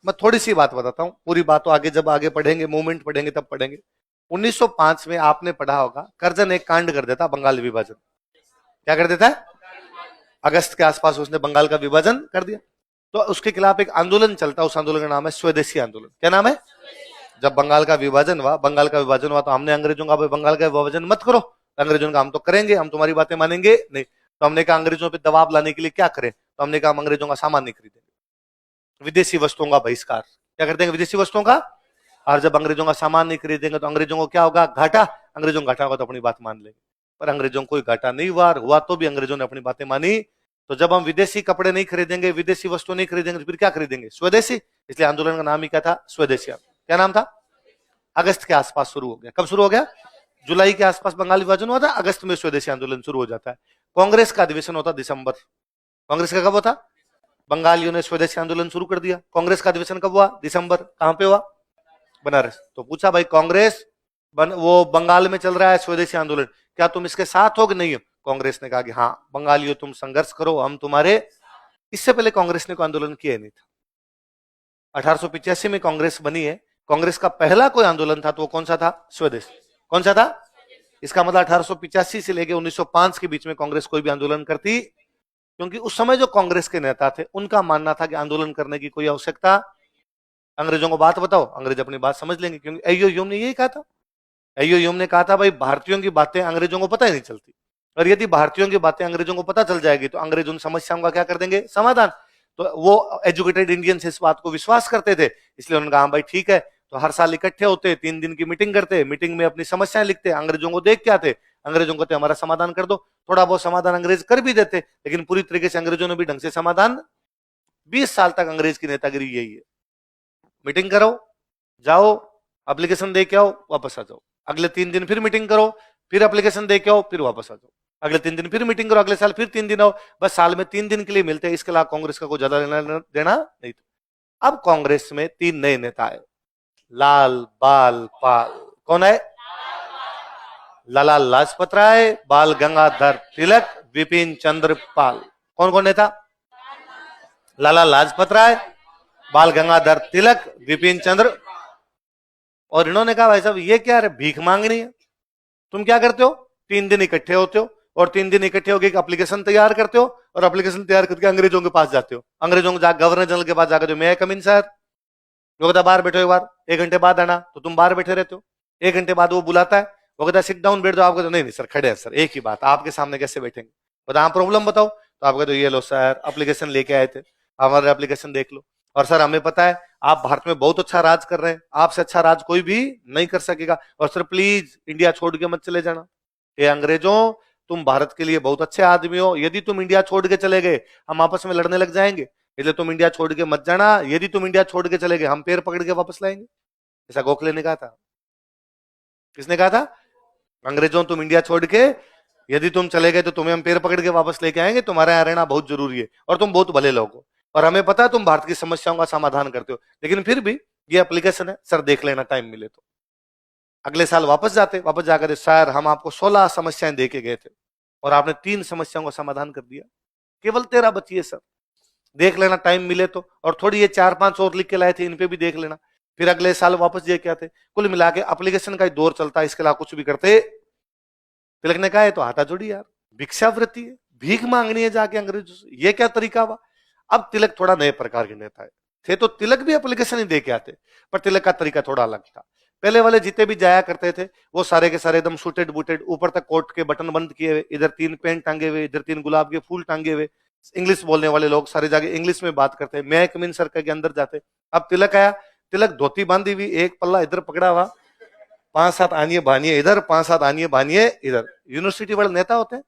मैं थोड़ी सी बात बताता हूं, पूरी बात तो आगे जब आगे पढ़ेंगे, मूवमेंट पढ़ेंगे तब पढ़ेंगे। 1905 में आपने पढ़ा होगा, कर्जन एक कांड कर देता, बंगाल विभाजन। क्या कर देता है? अगस्त के आसपास उसने बंगाल का विभाजन कर दिया। तो उसके खिलाफ एक आंदोलन चलता, उस आंदोलन का नाम है स्वदेशी आंदोलन। क्या नाम है? जब बंगाल का विभाजन हुआ तो हमने अंग्रेजों का बंगाल का विभाजन मत करो, अंग्रेजों का हम तो करेंगे, हम तुम्हारी बातें मानेंगे नहीं। तो हमने कहा अंग्रेजों पे दबाव लाने के लिए क्या करें, तो हमने कहा हम अंग्रेजों का सामान नहीं खरीदेंगे, विदेशी वस्तुओं का बहिष्कार। क्या कर देंगे? विदेशी वस्तुओं का। और जब अंग्रेजों का सामान नहीं खरीदेंगे तो अंग्रेजों को क्या होगा? घाटा। अंग्रेजों को घाटा होगा तो अपनी बात मान लेंगे, पर अंग्रेजों को कोई घाटा नहीं हुआ तो भी अंग्रेजों ने अपनी बातें मानी। तो जब हम विदेशी कपड़े नहीं खरीदेंगे, विदेशी वस्तु नहीं खरीदेंगे, तो फिर क्या खरीदेंगे? स्वदेशी। इसलिए आंदोलन का नाम ही क्या था? स्वदेशी। क्या नाम था? अगस्त के आसपास शुरू हो गया। कब शुरू हो गया? जुलाई के आसपास बंगाल विभाजन हुआ था, अगस्त में स्वदेशी आंदोलन शुरू हो जाता है। कांग्रेस का अधिवेशन होता दिसंबर। कांग्रेस का कब होता? बंगालियों ने स्वदेशी आंदोलन शुरू कर दिया, कांग्रेस का अधिवेशन कब हुआ? दिसंबर। कहां पे हुआ? बनारस। तो पूछा भाई कांग्रेस वो बंगाल में चल रहा है स्वदेशी आंदोलन, क्या तुम इसके साथ हो कि नहीं हो? कांग्रेस ने कहा कि हाँ बंगालियों तुम संघर्ष करो, हम तुम्हारे। इससे पहले कांग्रेस ने कोई आंदोलन किया नहीं था। 1885 में कांग्रेस बनी है। कांग्रेस का पहला कोई आंदोलन था तो वो कौन सा था? स्वदेश। कौन सा था? इसका मतलब 1885 से लेकर 1905 के बीच में कांग्रेस कोई भी आंदोलन करती, क्योंकि उस समय जो कांग्रेस के नेता थे उनका मानना था कि आंदोलन करने की कोई आवश्यकता। अंग्रेजों को बात बताओ, अंग्रेज अपनी बात समझ लेंगे, क्योंकि एयो ह्यूम ने यही कहा था। एयो ह्यूम ने कहा था भाई भारतीयों की बातें अंग्रेजों को पता ही नहीं चलती, और यदि भारतीयों की बातें अंग्रेजों को पता चल जाएगी तो अंग्रेज उन समस्याओं का क्या कर देंगे? समाधान। तो वो एजुकेटेड इंडियंस इस बात को विश्वास करते थे, इसलिए उन्होंने कहा भाई ठीक है। तो हर साल इकट्ठे होते, 3 दिन की मीटिंग करते, मीटिंग में अपनी समस्याएं लिखते, अंग्रेजों को देख के आते, अंग्रेजों को हमारा समाधान कर दो। थोड़ा बहुत समाधान अंग्रेज कर भी देते, लेकिन पूरी तरीके से अंग्रेजों ने भी ढंग से समाधान। 20 साल तक अंग्रेज की नेतागिरी यही है, मीटिंग करो, जाओ, एप्लीकेशन दे के आओ, वापस आ जाओ। अगले 3 दिन फिर मीटिंग करो, फिर एप्लीकेशन दे के आओ, फिर वापस आ जाओ। अगले 3 दिन फिर मीटिंग करो, अगले साल फिर 3 दिन आओ। बस साल में 3 दिन के लिए मिलते हैं, इसके अलावा कांग्रेस का कोई ज्यादा लेना देना नहीं था। अब कांग्रेस में 3 नए नेता आए, लाल बाल पाल। कौन है? लाला लाजपत राय, बाल गंगाधर तिलक, विपिन चंद्र पाल। कौन कौन नेता? लाला लाजपत राय, बाल गंगाधर तिलक, विपिन चंद्र। और इन्होंने कहा भाई साहब ये क्या है, भीख मांगनी है। तुम क्या करते हो? 3 दिन इकट्ठे होते हो, और 3 दिन इकट्ठे होकर एप्लीकेशन तैयार करते हो, और एप्लीकेशन तैयार करके अंग्रेजों के पास जाते हो। अंग्रेजों को गवर्नर जनरल के पास जाकर मैं कम इन सर, वो कहता बाहर बैठो, एक बार 1 घंटे बाद आना, तो तुम बाहर बैठे रहते हो। 1 घंटे बाद वो बुलाता है, वो कहता सिट डाउन, बैठ जाओ। आप कहते नहीं नहीं सर खड़े हैं सर, एक ही बात, आपके सामने कैसे बैठेंगे? बता हाँ प्रॉब्लम बताओ। तो आप कहते ये लो सर एप्लीकेशन लेके आए थे, हमारा एप्लीकेशन देख लो, और सर हमें पता है आप भारत में बहुत अच्छा राज कर रहे हैं, आपसे अच्छा राज कोई भी नहीं कर सकेगा, और सर प्लीज इंडिया छोड़ के मत चले जाना। ये अंग्रेजों तुम भारत के लिए बहुत अच्छे आदमी हो, यदि तुम इंडिया छोड़ के चले गए हम आपस में लड़ने लग जाएंगे, इसलिए तुम इंडिया छोड़ के मत जाना। यदि तुम इंडिया छोड़ के चले गए हम पैर पकड़ के वापस लाएंगे। ऐसा गोखले ने कहा था। किसने कहा था? अंग्रेजों तुम इंडिया छोड़ के यदि तुम चले गए तो तुम्हें हम पैर पकड़ के वापस लेके आएंगे, तुम्हारा यहाँ रहना बहुत जरूरी है, और तुम बहुत भले लोग हो, और हमें पता है तुम भारत की समस्याओं का समाधान करते हो, लेकिन फिर भी ये एप्लीकेशन है सर देख लेना टाइम मिले तो। अगले साल वापस जाते, वापस जाकर सर हम आपको 16 समस्याएं दे के गए थे, और आपने 3 समस्याओं का समाधान कर दिया, केवल 13 बची है सर, देख लेना टाइम मिले तो। और थोड़ी ये 4-5 और लिख के लाए थे, इन पे भी देख लेना। फिर अगले साल वापस ये क्या थे। कुल मिला के एप्लीकेशन का दौर चलता है, इसके अलावा कुछ भी करते। तिलक ने कहा है तो हाथा जोड़ी यार, भिक्षावृत्ति है, भीख मांगनी है जाके अंग्रेजों से, ये क्या तरीका हुआ। अब तिलक थोड़ा नए प्रकार के नेता है थे, तो तिलक भी एप्लीकेशन ही दे के आते, पर तिलक का तरीका थोड़ा अलग था। पहले वाले जितने भी जाया करते थे वो सारे के सारे एकदम सूटेड बूटेड, ऊपर तक कोट के बटन बंद किए हुए, इधर 3 पेन टांगे हुए, इधर 3 गुलाब के फूल टांगे हुए। इंग्लिश बोलने वाले लोग सारे जाके इंग्लिश में बात करते, मैं कमीन सर के अंदर जाते। अब तिलक आया, तिलक धोती बांधी हुई, एक पल्ला इधर पकड़ा हुआ, 5-7 आनिए बानिए इधर, 5-7 आनिए बानिए इधर, यूनिवर्सिटी वाले नेता होते हैं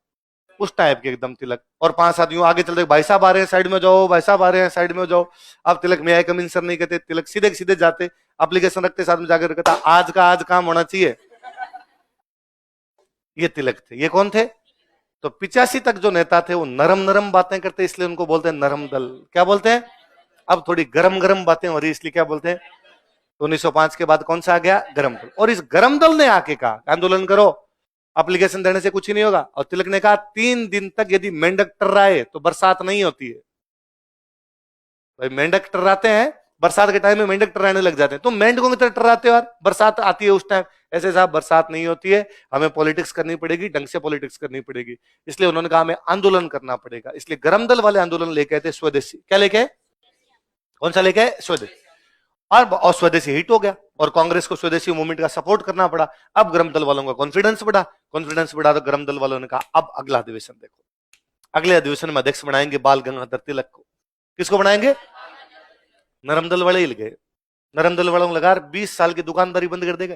उस टाइप के एकदम तिलक। और 5-7 यूं आगे चलते, भाई साहब आ रहे हैं साइड में जाओ, भाई साहब आ रहे हैं साइड में जाओ। अब तिलक मैं कमीन सर नहीं कहते, तिलक सीधे सीधे जाते, एप्लीकेशन रखते, साथ में जाकर कहता आज का आज काम होना चाहिए। ये तिलक थे। ये कौन थे? तो 85 तक जो नेता थे वो नरम नरम बातें करते, इसलिए उनको बोलते हैं नरम दल। क्या बोलते हैं? अब थोड़ी गरम गरम बातें हो रही, इसलिए क्या बोलते हैं? तो 1905 के बाद कौन सा आ गया? गरम दल। और इस गरम दल ने आके कहा आंदोलन करो, एप्लीकेशन देने से कुछ ही नहीं होगा। और तिलक ने कहा 3 दिन तक यदि मेंढक टर्राए तो बरसात नहीं होती है। भाई मेंढक टर्राते हैं, बरसात के टाइम में मेंढक टर्राने लग जाते हैं, तुम मेंढकों की तरह टर्राते हो यार, बरसात आती है उस टाइम। ऐसे साहब बरसात नहीं होती है, हमें पॉलिटिक्स करनी पड़ेगी, ढंग से पॉलिटिक्स करनी पड़ेगी। इसलिए उन्होंने कहा हमें आंदोलन करना पड़ेगा। इसलिए गरम दल वाले आंदोलन लेके आए थे स्वदेशी। क्या लेके आए? कौन सा लेके आए? स्वदेशी। और स्वदेशी हिट हो गया और कांग्रेस को स्वदेशी मूवमेंट का सपोर्ट करना पड़ा। अब गरम दल वालों का कॉन्फिडेंस बढ़ा, कॉन्फिडेंस बढ़ा तो गरम दल वालों ने कहा अब अगला अधिवेशन देखो, अगले अधिवेशन में अध्यक्ष बनाएंगे बाल गंगाधर तिलक को। किसको बनाएंगे? नरम दल वाले ही गए। नरम दल वालों को लगा 20 साल की दुकानदारी बंद कर देगा,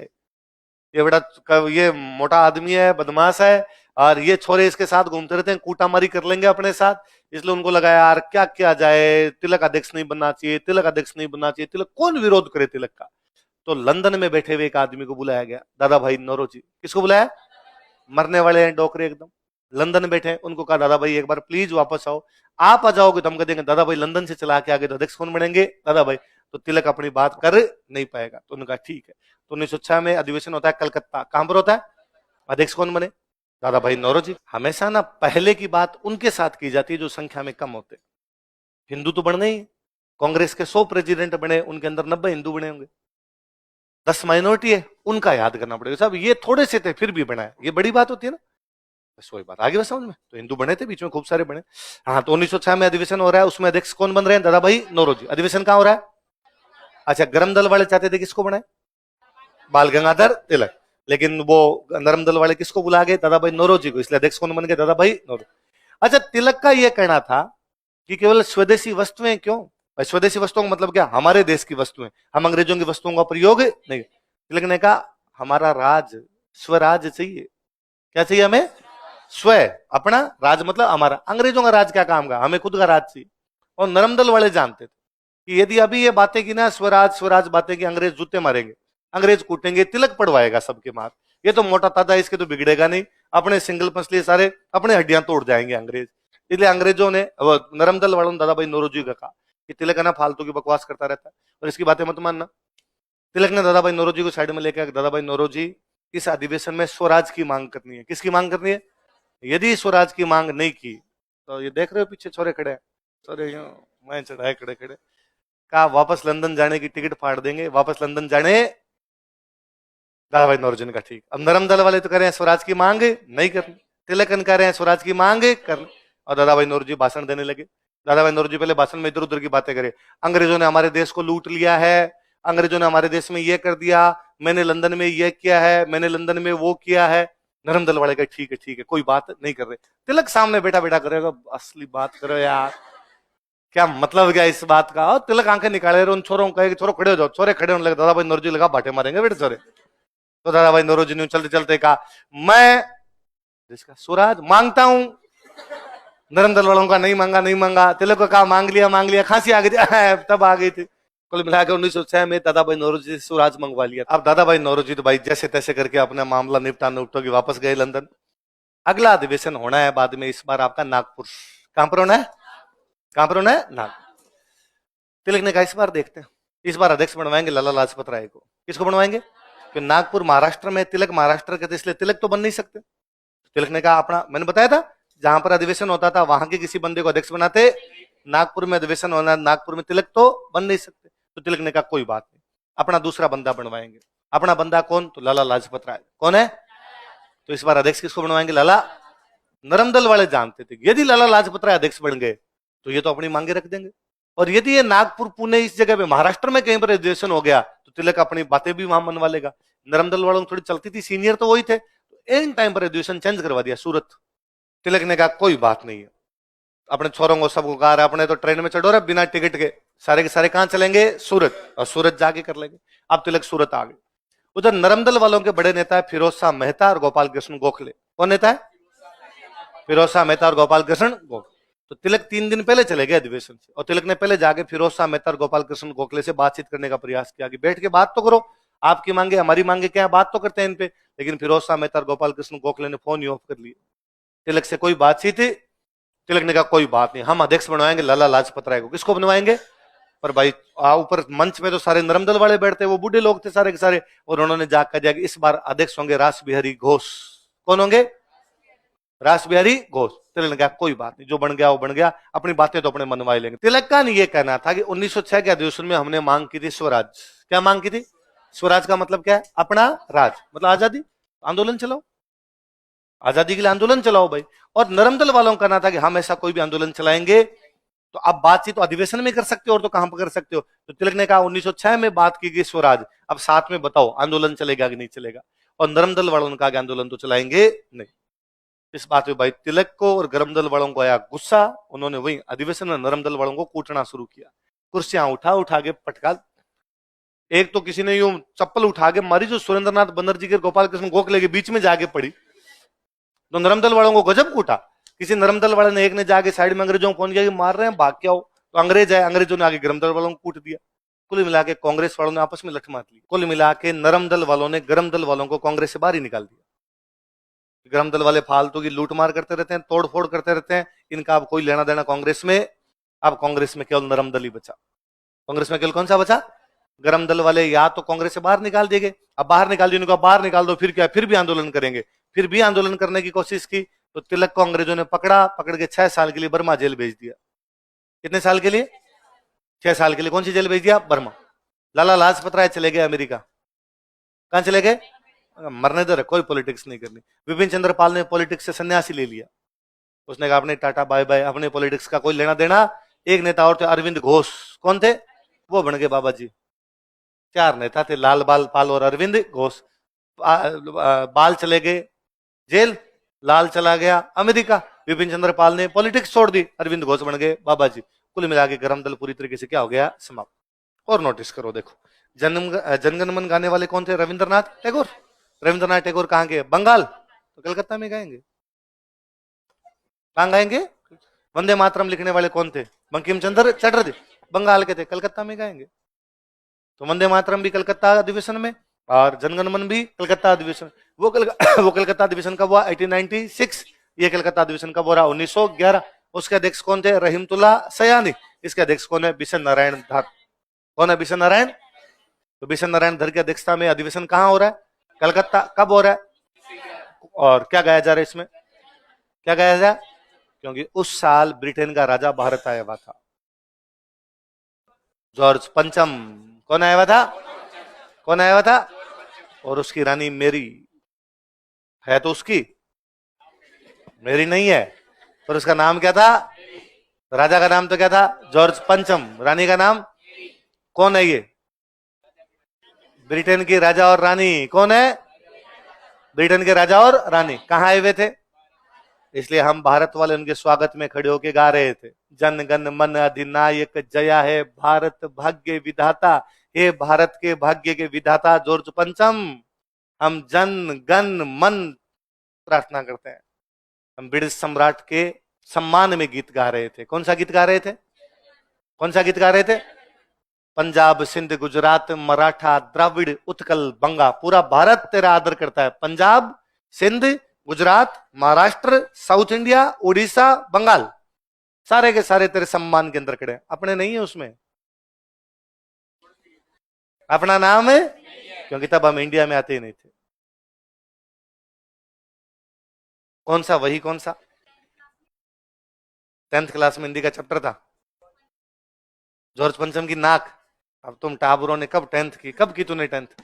ये बड़ा ये मोटा आदमी है, बदमाश है, और ये छोरे इसके साथ घूमते रहते हैं, कूटामारी कर लेंगे अपने साथ। इसलिए उनको लगा यार क्या किया जाए, तिलक अध्यक्ष नहीं बनना चाहिए, तिलक अध्यक्ष नहीं बनना चाहिए, तिलक कौन विरोध करे तिलक का। तो लंदन में बैठे हुए एक आदमी को बुलाया गया, दादा भाई नौरोजी। किसको बुलाया? मरने वाले हैं डोकरे एकदम, लंदन में बैठे हैं। उनको कहा दादा भाई एक बार प्लीज वापस आओ, आप आ जाओगे तो हम कह देंगे दादा भाई लंदन से चला के आगे तो अध्यक्ष कौन बनेंगे? दादा भाई। तो तिलक अपनी बात कर नहीं पाएगा। तो उन्होंने कहा ठीक है। तो 1906 में अधिवेशन होता है कलकत्ता। कहां पर होता है? अध्यक्ष कौन बने? दादा भाई नौरोजी। हमेशा ना पहले की बात उनके साथ की जाती है जो संख्या में कम होते। हिंदू तो बढ़ने ही, कांग्रेस के 100 प्रेसिडेंट बने, उनके अंदर 90 हिंदू बने होंगे, 10 माइनॉरिटी है, उनका याद करना पड़ेगा। साहब ये थोड़े से थे फिर भी बना है, ये बड़ी बात होती है ना। बस वही बात आगे बस समझ में। तो हिंदू बने थे, बीच में खूब सारे बने। हाँ, तो 1906 में अधिवेशन हो रहा है, उसमें अध्यक्ष कौन बन रहे हैं? दादा भाई नौरोजी। अधिवेशन कहां हो रहा है? अच्छा, गरम दल वाले चाहते थे किसको बनाए? बाल गंगाधर तिलक। लेकिन वो नरम दल वाले किसको बुला गए? दादा भाई नौरोजी को। इसलिए अध्यक्ष कौन बन गए? दादा भाई नौरोजी। अच्छा, तिलक का यह कहना था कि केवल स्वदेशी वस्तुएं क्यों? भाई स्वदेशी वस्तुओं का मतलब क्या? हमारे देश की वस्तुएं, हम अंग्रेजों की वस्तुओं का प्रयोग नहीं। तिलक ने कहा हमारा राज, स्वराज चाहिए। क्या चाहिए हमें? स्व, अपना राज मतलब हमारा। अंग्रेजों का राज क्या काम का, हमें खुद का राज चाहिए। और नरम दल वाले जानते थे कि यदि अभी ये बातें की ना, स्वराज स्वराज बातें की, अंग्रेज जूते मारेंगे, अंग्रेज कूटेंगे, तिलक पड़वाएगा सबके मार। ये तो मोटा ताजा, इसके तो बिगड़ेगा नहीं, अपने सिंगल पसली सारे अपने हड्डियां तोड़ जाएंगे अंग्रेज। इसलिए अंग्रेजों ने, नरम दल वालों ने दादा भाई नौरोजी का कहा कि तिलक है ना फालतू की बकवास करता रहता है और इसकी बातें मत मानना। तिलक ने दादा भाई नौरोजी को साइड में लेकर, दादा भाई नौरोजी इस अधिवेशन में स्वराज की मांग करनी है। किसकी मांग करनी है? यदि स्वराज की मांग नहीं की तो ये देख रहे हो पीछे छोरे खड़े हैं, छोरे मैं चढ़ाए खड़े खड़े, कहा वापस लंदन जाने की टिकट फाड़ देंगे, वापस लंदन जाने। दादा भाई नौरोजी ने कहा ठीक। अब नरम दल वाले तो कह रहे हैं स्वराज की मांग नहीं करनी, तिलकन कह रहे हैं स्वराज की मांग कर। और दादा भाई नौरोजी भाषण देने लगे। दादा भाई नौरोजी पहले भाषण में इधर उधर की बातें करे, अंग्रेजों ने हमारे देश को लूट लिया है, अंग्रेजों ने हमारे देश में ये कर दिया, मैंने लंदन में ये किया है, मैंने लंदन में वो किया है। नरम दल वाले का ठीक है कोई बात नहीं कर रहे। तिलक सामने बैठा बैठा करेगा, असली बात करो यार, क्या मतलब क्या इस बात का। और तिलक आंखें निकाले रहे, उन छोरों को कहे छोरो खड़े हो जाओ। छोरे खड़े होने लगे, दादा भाई नौरोजी लगा बाटे मारेंगे बेटे छोरे। तो दादा भाई नौरोजी ने चलते चलते कहा मैं जिसका स्वराज मांगता हूं। नरम दल वालों का नहीं मांगा नहीं मांगा, तिलक को कहा मांग लिया, खांसी आ गई थी तब आ गई थी। कुल मिलाकर 1906 में दादा भाई नौरोजी से स्वराज मंगवा लिया। अब दादा भाई नौरोजी तो भाई जैसे तैसे करके अपना मामला निपटा के वापस गए लंदन। अगला अधिवेशन होना है बाद में, इस बार आपका नागपुर। कहां पर होना है? कहां पर होना है? नागपुर। तिलक ने कहा इस बार देखते हैं, इस बार अध्यक्ष बनवाएंगे लाला लाजपत राय को। किसको बनवाएंगे? कि नागपुर महाराष्ट्र में, तिलक महाराष्ट्र के थे इसलिए तिलक तो बन नहीं सकते। तिलक ने कहा अपना, मैंने बताया था जहां पर अधिवेशन होता था वहां के किसी बंदे को अध्यक्ष बनाते, नागपुर में अधिवेशन होना, नागपुर में तिलक तो बन नहीं सकते। तो तिलक ने कहा कोई बात नहीं, अपना दूसरा बंदा बनवाएंगे। अपना बंदा कौन? तो लाला लाजपत राय। कौन है? तो इस बार अध्यक्ष किसको बनवाएंगे? लाला। नरम दल वाले जानते थे यदि लाला लाजपत राय अध्यक्ष बन गए तो ये तो अपनी मांगे रख देंगे, और यदि ये नागपुर पुणे इस जगह पे महाराष्ट्र में कहीं पर अधिवेशन हो गया तो तिलक अपनी बातें भी वहां मनवा लेगा। नरम दल वालों को थोड़ी चलती थी, सीनियर तो वही थे, तो इन टाइम पर अधिवेशन चेंज करवा दिया सूरत। तिलक ने कहा कोई बात नहीं है, अपने छोरों को सबको कहा अपने तो ट्रेन में चढ़ो रहे बिना टिकट के, सारे के सारे कहां चलेंगे? सूरत, और सूरत जाके कर लेंगे। अब तिलक सूरत आ गए। उधर नरम दल वालों के बड़े नेता है फिरोज शाह मेहता और गोपाल कृष्ण गोखले। कौन नेता है? फिरोज शाह मेहता और गोपाल कृष्ण गोखले। तो तिलक 3 दिन पहले चले गए अधिवेशन से, और तिलक ने पहले जाके फिरोज शाह मेहता और गोपाल कृष्ण गोखले से बातचीत करने का प्रयास किया कि बैठ के बात तो करो, आपकी मांगे हमारी मांगे क्या है, बात तो करते हैं इन पे। लेकिन फिरोज शाह मेहता और गोपाल कृष्ण गोखले ने फोन ही ऑफ कर लिया। तिलक से कोई बातचीत थी, तिलक ने कहा कोई बात नहीं, हम अध्यक्ष बनवाएंगे लाला लाजपत राय को। किसको बनवाएंगे? पर भाई ऊपर मंच में तो सारे नरम दल वाले बैठते, वो बूढ़े लोग थे सारे के सारे, और उन्होंने जाकर दिया कि इस बार अध्यक्ष होंगे रास बिहारी घोष। कौन होंगे? रास बिहारी घोष। तिलक ने कहा कोई बात नहीं, जो बन गया वो बन गया, अपनी बातें तो अपने मनवाई लेंगे। तिलक का नहीं ये कहना था कि 1906 के अधिवेशन में हमने मांग की थी स्वराज। क्या मांग की थी? स्वराज का मतलब क्या है? अपना राज, मतलब आजादी। आंदोलन चलाओ, आजादी के लिए आंदोलन चलाओ भाई। और नरम दल वालों का कहना था कि हम ऐसा कोई भी आंदोलन चलाएंगे। तो अब बातचीत तो अधिवेशन में कर सकते हो और तो कहां पर कर सकते हो। तो तिलक ने कहा 1906 में बात की गई स्वराज, अब साथ में बताओ आंदोलन चलेगा कि नहीं चलेगा। और नरम दल वालों ने कहा कि आंदोलन तो चलाएंगे नहीं। इस बात में भाई तिलक को और गरम दल वालों को आया गुस्सा। उन्होंने वही अधिवेशन में नरम दल वालों को कूटना शुरू किया, कुर्सियां उठा उठा के पटका। एक तो किसी ने यूं चप्पल उठा के मारी जो सुरेंद्रनाथ बनर्जी के गोपाल कृष्ण गोखले के बीच में जाके पड़ी, तो नरम दल वालों को गजब कूटा। किसी नरम दल वाले ने एक ने जाके साइड में अंग्रेजों को फोन किया कि मार रहे हैं, भाग के आओ। तो अंग्रेज है, अंग्रेजों ने आगे गरम दल वालों को कूट दिया। कुल मिला के कांग्रेस वालों ने आपस में लठ मार ली। कुल मिला के नरम दल वालों ने गरम दल वालों को कांग्रेस से बाहर ही निकाल दिया। गरम दल वाले फालतू की लूटमार करते रहते हैं, तोड़फोड़ करते रहते हैं, इनका अब कोई लेना देना कांग्रेस में। अब कांग्रेस में केवल नरम दल ही बचा। कांग्रेस में केवल कौन सा बचा? गरम दल वाले। या तो कांग्रेस से बाहर निकाल दिए गए, अब बाहर निकाल दिए, उनको बाहर निकाल दो, फिर क्या, फिर भी आंदोलन करेंगे। फिर भी आंदोलन करने की कोशिश की तो तिलक को अंग्रेजों ने पकड़ा, पकड़ के 6 साल के लिए बर्मा जेल भेज दिया। कितने साल के लिए? 6 साल के लिए। कौन सी जेल भेज दिया? बर्मा। लाला लाजपत राय चले गए अमेरिका। कहां चले गए? मरने दो, कोई पॉलिटिक्स नहीं करनी। विपिन चंद्र पाल ने पॉलिटिक्स से सन्यासी ले लिया। उसने कहा अपने टाटा बाय बाय, अपने पॉलिटिक्स का कोई लेना देना। एक नेता और थे अरविंद घोष। कौन थे? वो बन गए बाबा जी। 4 नेता थे, लाल बाल पाल और अरविंद घोष। बाल चले गए जेल, लाल चला गया अमेरिका, विपिन चंद्र पाल ने पॉलिटिक्स छोड़ दी, अरविंद घोष बन गए बाबा जी। कुल मिला के गरम दल पूरी तरीके से क्या हो गया? समाप्त। और नोटिस करो, देखो जनगण मन गाने वाले कौन थे? रविंद्रनाथ टैगोर। रविंद्रनाथ टैगोर कहां के? बंगाल। तो कलकत्ता में गाएंगे। कहां गाएंगे? वंदे मातरम लिखने वाले कौन थे? बंकिम चंद्र चटर्जी, बंगाल के थे, कलकत्ता में गाएंगे। तो वंदे मातरम भी कलकत्ता अधिवेशन में और जनगण मन भी कलकत्ता अधिवेशन। वो कलकत्ता अधिवेशन कब हुआ? 1896। ये कलकत्ता अधिवेशन कब हो रहा? 1911। उसके अध्यक्ष कौन थे? रहीमतुल्ला सयानी। इसके अध्यक्ष कौन है? बिशन नारायण धर। कौन है बिशन नारायण? तो बिशन नारायण धर की अध्यक्षता में अधिवेशन कहां हो रहा है? कलकत्ता। कब हो रहा है? और क्या गाया जा रहा है इसमें? क्या गाया जा? क्योंकि उस साल ब्रिटेन का राजा भारत आया हुआ था, जॉर्ज पंचम। कौन आया हुआ था? कौन आया हुआ था? और उसकी रानी मेरी है, तो उसकी मेरी नहीं है, पर उसका नाम क्या था? राजा का नाम तो क्या था? जॉर्ज पंचम। रानी का नाम? कौन है ये? ब्रिटेन की राजा और रानी। कौन है? ब्रिटेन के राजा और रानी। कहां आए हुए थे? इसलिए हम भारत वाले उनके स्वागत में खड़े होके गा रहे थे, जन गण मन अधिनायक जया है भारत भाग्य विधाता। हे भारत के भाग्य के विधाता जॉर्ज पंचम, हम जन गण मन प्रार्थना करते हैं। हम ब्रिटिश सम्राट के सम्मान में गीत गा रहे थे। कौन सा गीत गा रहे थे? कौन सा गीत गा रहे थे? पंजाब सिंध गुजरात मराठा द्राविड़ उत्कल बंगा, पूरा भारत तेरा आदर करता है। पंजाब सिंध गुजरात महाराष्ट्र साउथ इंडिया उड़ीसा बंगाल, सारे के सारे तेरे सम्मान के अंदर खड़े। अपने नहीं है उसमें, अपना नाम है, क्योंकि तब हम इंडिया में आते ही नहीं थे। कौन सा? वही कौन सा? 10th क्लास में हिंदी का चैप्टर था, जॉर्ज पंचम की नाक। अब तुम टाबरों ने कब 10th की? कब की तूने 10th?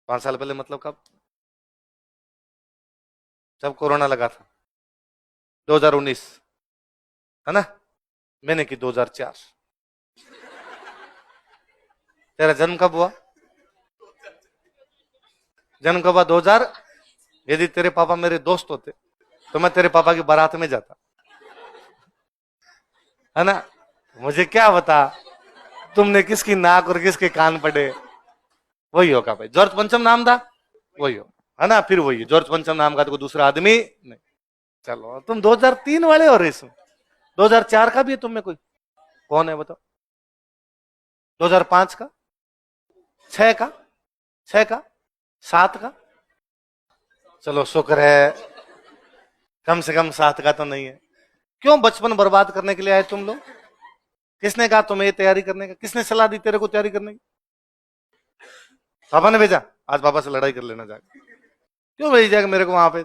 5 साल पहले, मतलब कब? जब कोरोना लगा था, 2019 है ना? मैंने की 2004। तेरा जन्म कब हुआ? जन्म कब हुआ? 2000। यदि तेरे पापा मेरे दोस्त होते तो मैं तेरे पापा की बारात में जाता, है ना? मुझे क्या बता तुमने किसकी नाक और किसके कान पड़े। वही होगा भाई, जॉर्ज पंचम नाम था, वही हो, है ना? फिर वही जॉर्ज पंचम नाम का तो कोई दूसरा आदमी नहीं। चलो तुम 2003 वाले हो रहे इसमें, 2004 का भी है तुम में कोई? कौन है बताओ? 2005 का, 6 का, 6 का, 7 का? चलो शुक्र है, कम से कम 7 का तो नहीं है। क्यों बचपन बर्बाद करने के लिए आए तुम लोग? किसने कहा तुम्हें ये तैयारी करने का? किसने सलाह दी तेरे को तैयारी करने की? पापा ने भेजा? आज पापा से लड़ाई कर लेना जाकर। क्यों भेज जाएगा मेरे को वहां पे?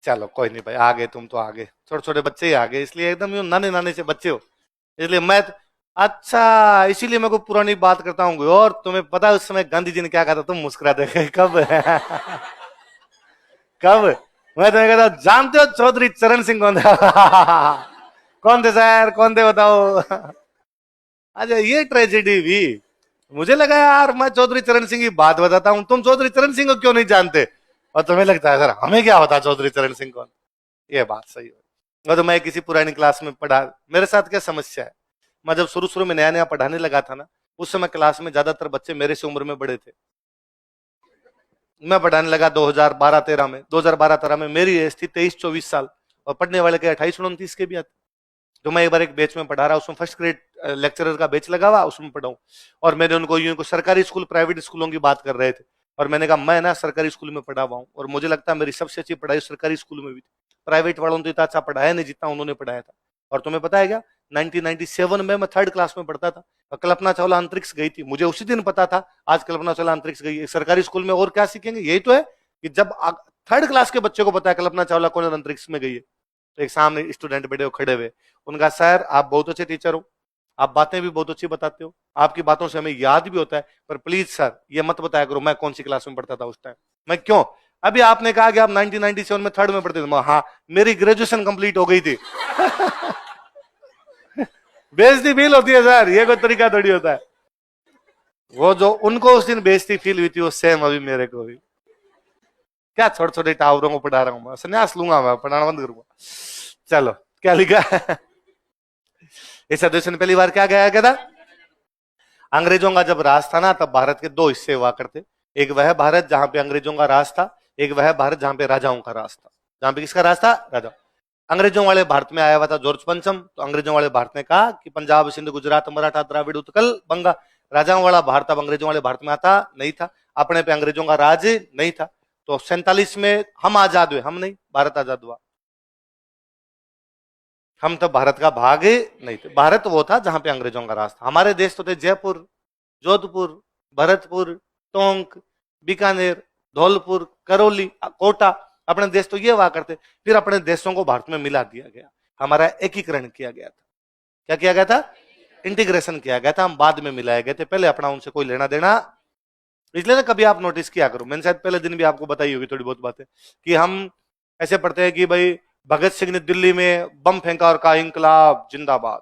चलो कोई नहीं भाई, आ गए तुम तो, आ गए छोटे छोटे बच्चे ही आ गए, इसलिए एकदम यूं नाने नाने से बच्चे हो, इसलिए मैं अच्छा, इसीलिए मैं को पुरानी बात करता हूँ। और तुम्हें पता है उस समय गांधी जी ने क्या कहा था? तुम मुस्कुराते थे कब? कब? मैं तुम्हें कहता, जानते हो चौधरी चरण सिंह कौन था? कौन थे सर, कौन थे बताओ? अच्छा, ये ट्रेजेडी भी। मुझे लगा यार मैं चौधरी चरण सिंह की बात बताता हूँ, तुम चौधरी चरण सिंह को क्यों नहीं जानते? और तुम्हें लगता है सर हमें क्या होता चौधरी चरण सिंह कौन? ये बात सही है। और तो मैं किसी पुरानी क्लास में पढ़ा, मेरे साथ क्या समस्या है, मैं जब शुरू शुरू में नया नया पढ़ाने लगा था ना, उस समय क्लास में ज्यादातर बच्चे मेरे से उम्र में बड़े थे। मैं पढ़ाने लगा 2012-13 में, 2012-13 में मेरी एज थी 23-24 साल, और पढ़ने वाले के 28-29 के भी आते। तो मैं एक बार एक बैच में पढ़ा रहा, उसमें फर्स्ट ग्रेड लेक्चरर का बैच लगा हुआ, उसमें पढ़ाऊं। और मैंने उनको यूं को सरकारी स्कूल प्राइवेट स्कूलों की बात कर रहे थे, और मैंने कहा मैं ना सरकारी स्कूल में पढ़ा हुआ हूँ, और मुझे लगता है मेरी सबसे अच्छी पढ़ाई सरकारी स्कूल में भी थी, प्राइवेट वालों ने तो इतना अच्छा पढ़ाया नहीं जितना उन्होंने पढ़ाया था। और तुम्हें पता है क्या, 1997 में मैं थर्ड क्लास में पढ़ता था, और कल्पना चावला अंतरिक्ष गई थी, मुझे उसी दिन पता था आज कल्पना चावला अंतरिक्ष गई है। सरकारी स्कूल में और क्या सीखेंगे? यही तो है कि जब थर्ड क्लास के बच्चे को पता है कल्पना चावला कौन अंतरिक्ष में गई है, तो एक सामने स्टूडेंट बैठे हो, खड़े हुए, उनका सर आप बहुत अच्छे टीचर हो, आप बातें भी बहुत अच्छी बताते हो, आपकी बातों से हमें याद भी होता है, पर प्लीज सर ये मत बताया करो मैं कौन सी क्लास में पढ़ता था उस टाइम। मैं क्यों? अभी आपने कहा कि आप 1997 में थर्ड में पढ़ते थे, हाँ मेरी ग्रेजुएशन कंप्लीट हो गई थी। बेइज्जती फील होती है सर, ये कोई तरीका थोड़ी होता है। वो जो उनको उस दिन बेइज्जती फील हुई थी, वो सेम अभी मेरे को भी। क्या छोटे छोटे टावरों को पढ़ा रहा हूं मैं, संन्यास लूंगा मैं, पढ़ाना बंद करूंगा। चलो क्या लिखा है? इस अधिवेशन पहली बार क्या गया क्या था? अंग्रेजों का जब राज था ना, तब भारत के दो हिस्से हुआ करते, एक वह भारत जहां पे अंग्रेजों का राज था, एक वह भारत जहां पे राजाओं का राज था। जहां पे किसका राज था? राजा। अंग्रेजों वाले भारत में आया हुआ था जॉर्ज पंचम, तो अंग्रेजों वाले भारत ने कहा कि पंजाब सिंध गुजरात मराठा द्राविड़ उत्कल बंगा। राजाओं वाला भारत अब अंग्रेजों वाले भारत में आता नहीं था, अपने पे अंग्रेजों का राज नहीं था। तो 47 में हम आजाद हुए, हम नहीं, भारत आजाद हुआ। हम तो भारत का भाग ही नहीं थे, भारत वो था जहां पे अंग्रेजों का राज था। हमारे देश तो थे जयपुर, जोधपुर, भरतपुर, टोंक, बीकानेर, धौलपुर, करौली, कोटा, अपने देश तो ये हुआ करते। फिर अपने देशों को भारत में मिला दिया गया, हमारा एकीकरण किया गया था। क्या किया गया था? इंटीग्रेशन किया गया था, हम बाद में मिलाए गए थे, पहले अपना उनसे कोई लेना देना। इसलिए ना कभी आप नोटिस किया करो, मैंने शायद पहले दिन भी आपको बताई होगी थोड़ी बहुत बातें, कि हम ऐसे पढ़ते हैं कि भाई भगत सिंह ने दिल्ली में बम फेंका और कहा इंकलाब जिंदाबाद।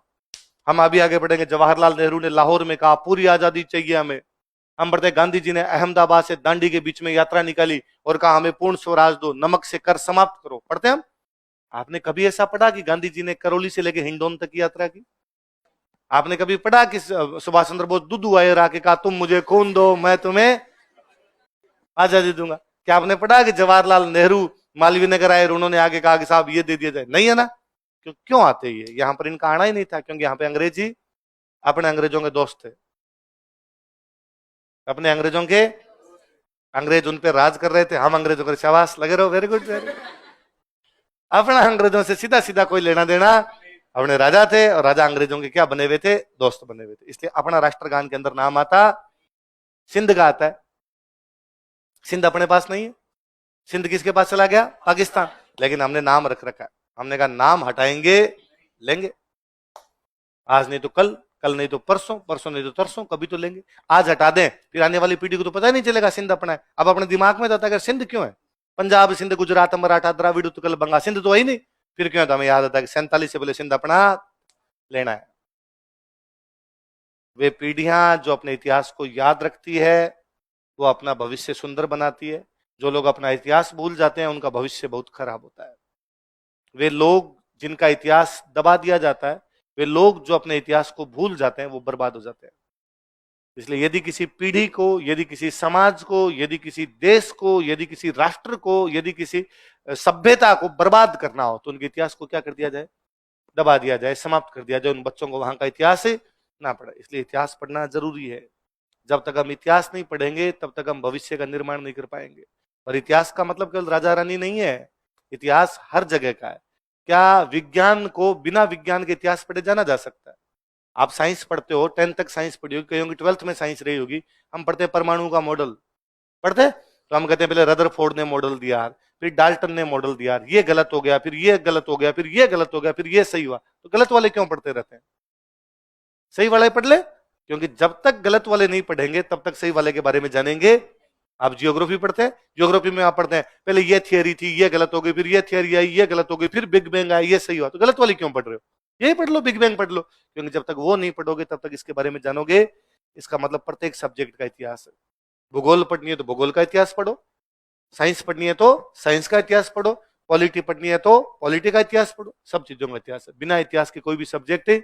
हम अभी आगे बढ़ेंगे, जवाहरलाल नेहरू ने लाहौर में कहा पूरी आजादी चाहिए हमें। हम पढ़ते गांधी जी ने अहमदाबाद से दांडी के बीच में यात्रा निकाली और कहा हमें पूर्ण स्वराज दो, नमक से कर समाप्त करो। पढ़ते हम। आपने कभी ऐसा पढ़ा कि गांधी जी ने करौली से लेकर हिंडौन तक की यात्रा की? आपने कभी पढ़ा कि सुभाष चंद्र बोस दुदू आए आके कहा तुम मुझे खून दो मैं तुम्हें आजादी दूंगा? क्या आपने पढ़ा कि जवाहरलाल नेहरू मालवीय नगर आए और उन्होंने आगे कहा कि साहब ये दे दिया जाए? नहीं है ना। क्यों आते ये? यहाँ पर इनका आना ही नहीं था, क्योंकि यहाँ पे अंग्रेजी अपने अंग्रेजों के दोस्त थे, अपने अंग्रेजों के, अंग्रेज उन पे राज कर रहे थे, हम अंग्रेजों के शाबाश लगे रहो, वेरी गुड वेरी गुड। अपना अंग्रेजों से सीधा सीधा कोई लेना देना, अपने राजा थे, और राजा अंग्रेजों के क्या बने हुए थे? दोस्त बने हुए थे। इसलिए अपना राष्ट्रगान के अंदर नाम आता सिंध का आता है। सिंध अपने पास नहीं है, सिंध किसके पास चला गया? पाकिस्तान। लेकिन हमने नाम रख रखा है, हमने कहा नाम हटाएंगे लेंगे, आज नहीं तो कल, कल नहीं तो परसों, परसों नहीं तो तरसों, कभी तो लेंगे। आज हटा दें फिर आने वाली पीढ़ी को तो पता ही नहीं चलेगा सिंध अपना है। अब अपने दिमाग में जाता है सिंध क्यों है, पंजाब सिंध गुजरात मराठा द्राविड़ उत्कल बंगा, सिंध तो वही नहीं, फिर क्यों है? तो हमें याद आता है कि 47 से पहले सिंध अपना लेना है। वे पीढ़ियां जो अपने इतिहास को याद रखती है वो अपना भविष्य सुंदर बनाती है। जो लोग अपना इतिहास भूल जाते हैं उनका भविष्य बहुत खराब होता है। वे लोग जिनका इतिहास दबा दिया जाता है, वे लोग जो अपने इतिहास को भूल जाते हैं वो बर्बाद हो जाते हैं। इसलिए यदि किसी पीढ़ी को, यदि किसी समाज को, यदि किसी देश को, यदि किसी राष्ट्र को, यदि किसी सभ्यता को बर्बाद करना हो तो उनके इतिहास को क्या कर दिया जाए? दबा दिया जाए, समाप्त कर दिया जाए, उन बच्चों को वहां का इतिहास ना पढ़े। इसलिए इतिहास पढ़ना जरूरी है। जब तक हम इतिहास नहीं पढ़ेंगे तब तक हम भविष्य का निर्माण नहीं कर पाएंगे। और इतिहास का मतलब केवल राजा रानी नहीं है, इतिहास हर जगह का है। क्या विज्ञान को बिना विज्ञान के इतिहास पढ़े जाना जा सकता है? आप साइंस पढ़ते हो, 10th तक साइंस पढ़ी होगी, कहीं होगी 12th में साइंस रही होगी, हम पढ़ते हैं परमाणु का मॉडल, पढ़ते तो हम कहते हैं पहले रदरफोर्ड ने मॉडल दिया, फिर डाल्टन ने मॉडल दिया, ये गलत हो गया, फिर ये गलत हो गया, फिर ये गलत हो गया, फिर ये सही हुआ। तो गलत वाले क्यों पढ़ते रहते हैं? सही वाले पढ़ ले, क्योंकि जब तक गलत वाले नहीं पढ़ेंगे तब तक सही वाले के बारे में जानेंगे। आप जियोग्राफी पढ़ते हैं, जियोग्राफी में आप पढ़ते हैं पहले ये थियरी थी, ये गलत हो गई, फिर ये थियरी आई, ये गलत हो गई, फिर बिग बैंग आया, ये सही हुआ। तो गलत वाली क्यों पढ़ रहे हो? यही पढ़ लो, बिग बैंग पढ़ लो, क्योंकि जब तक वो नहीं पढ़ोगे तब तक इसके बारे में जानोगे। इसका मतलब प्रत्येक सब्जेक्ट का इतिहास है। भूगोल पढ़नी है तो भूगोल का इतिहास पढ़ो, साइंस पढ़नी है तो साइंस का इतिहास पढ़ो, पॉलिटी पढ़नी है तो पॉलिटी का इतिहास पढ़ो। सब चीजों का इतिहास है। बिना इतिहास के कोई भी सब्जेक्ट है,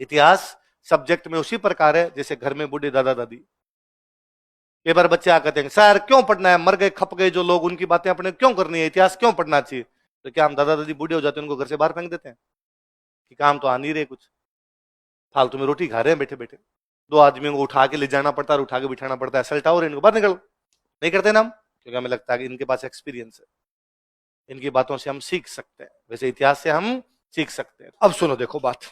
इतिहास सब्जेक्ट में उसी प्रकार है जैसे घर में बूढ़े दादा दादी। कई बार बच्चे आकर कहते हैं सर क्यों पढ़ना है, मर गए खप गए जो लोग, उनकी बातें अपने क्यों करनी है, इतिहास क्यों पढ़ना चाहिए? तो क्या हम दादा दादी बूढ़े हो जाते हैं उनको घर से बाहर फेंक देते हैं कि काम तो आ नहीं रहे, कुछ फालतू में रोटी खा रहे हैं बैठे बैठे? दो आदमियों को उठा के ले जाना पड़ता है, उठा के बिठाना पड़ता है, सल्टा और इनको बाहर निकलो। नहीं करते ना हम, क्योंकि हमें लगता है कि इनके पास एक्सपीरियंस है, इनकी बातों से हम सीख सकते हैं। वैसे इतिहास से हम सीख सकते हैं। अब सुनो, देखो बात,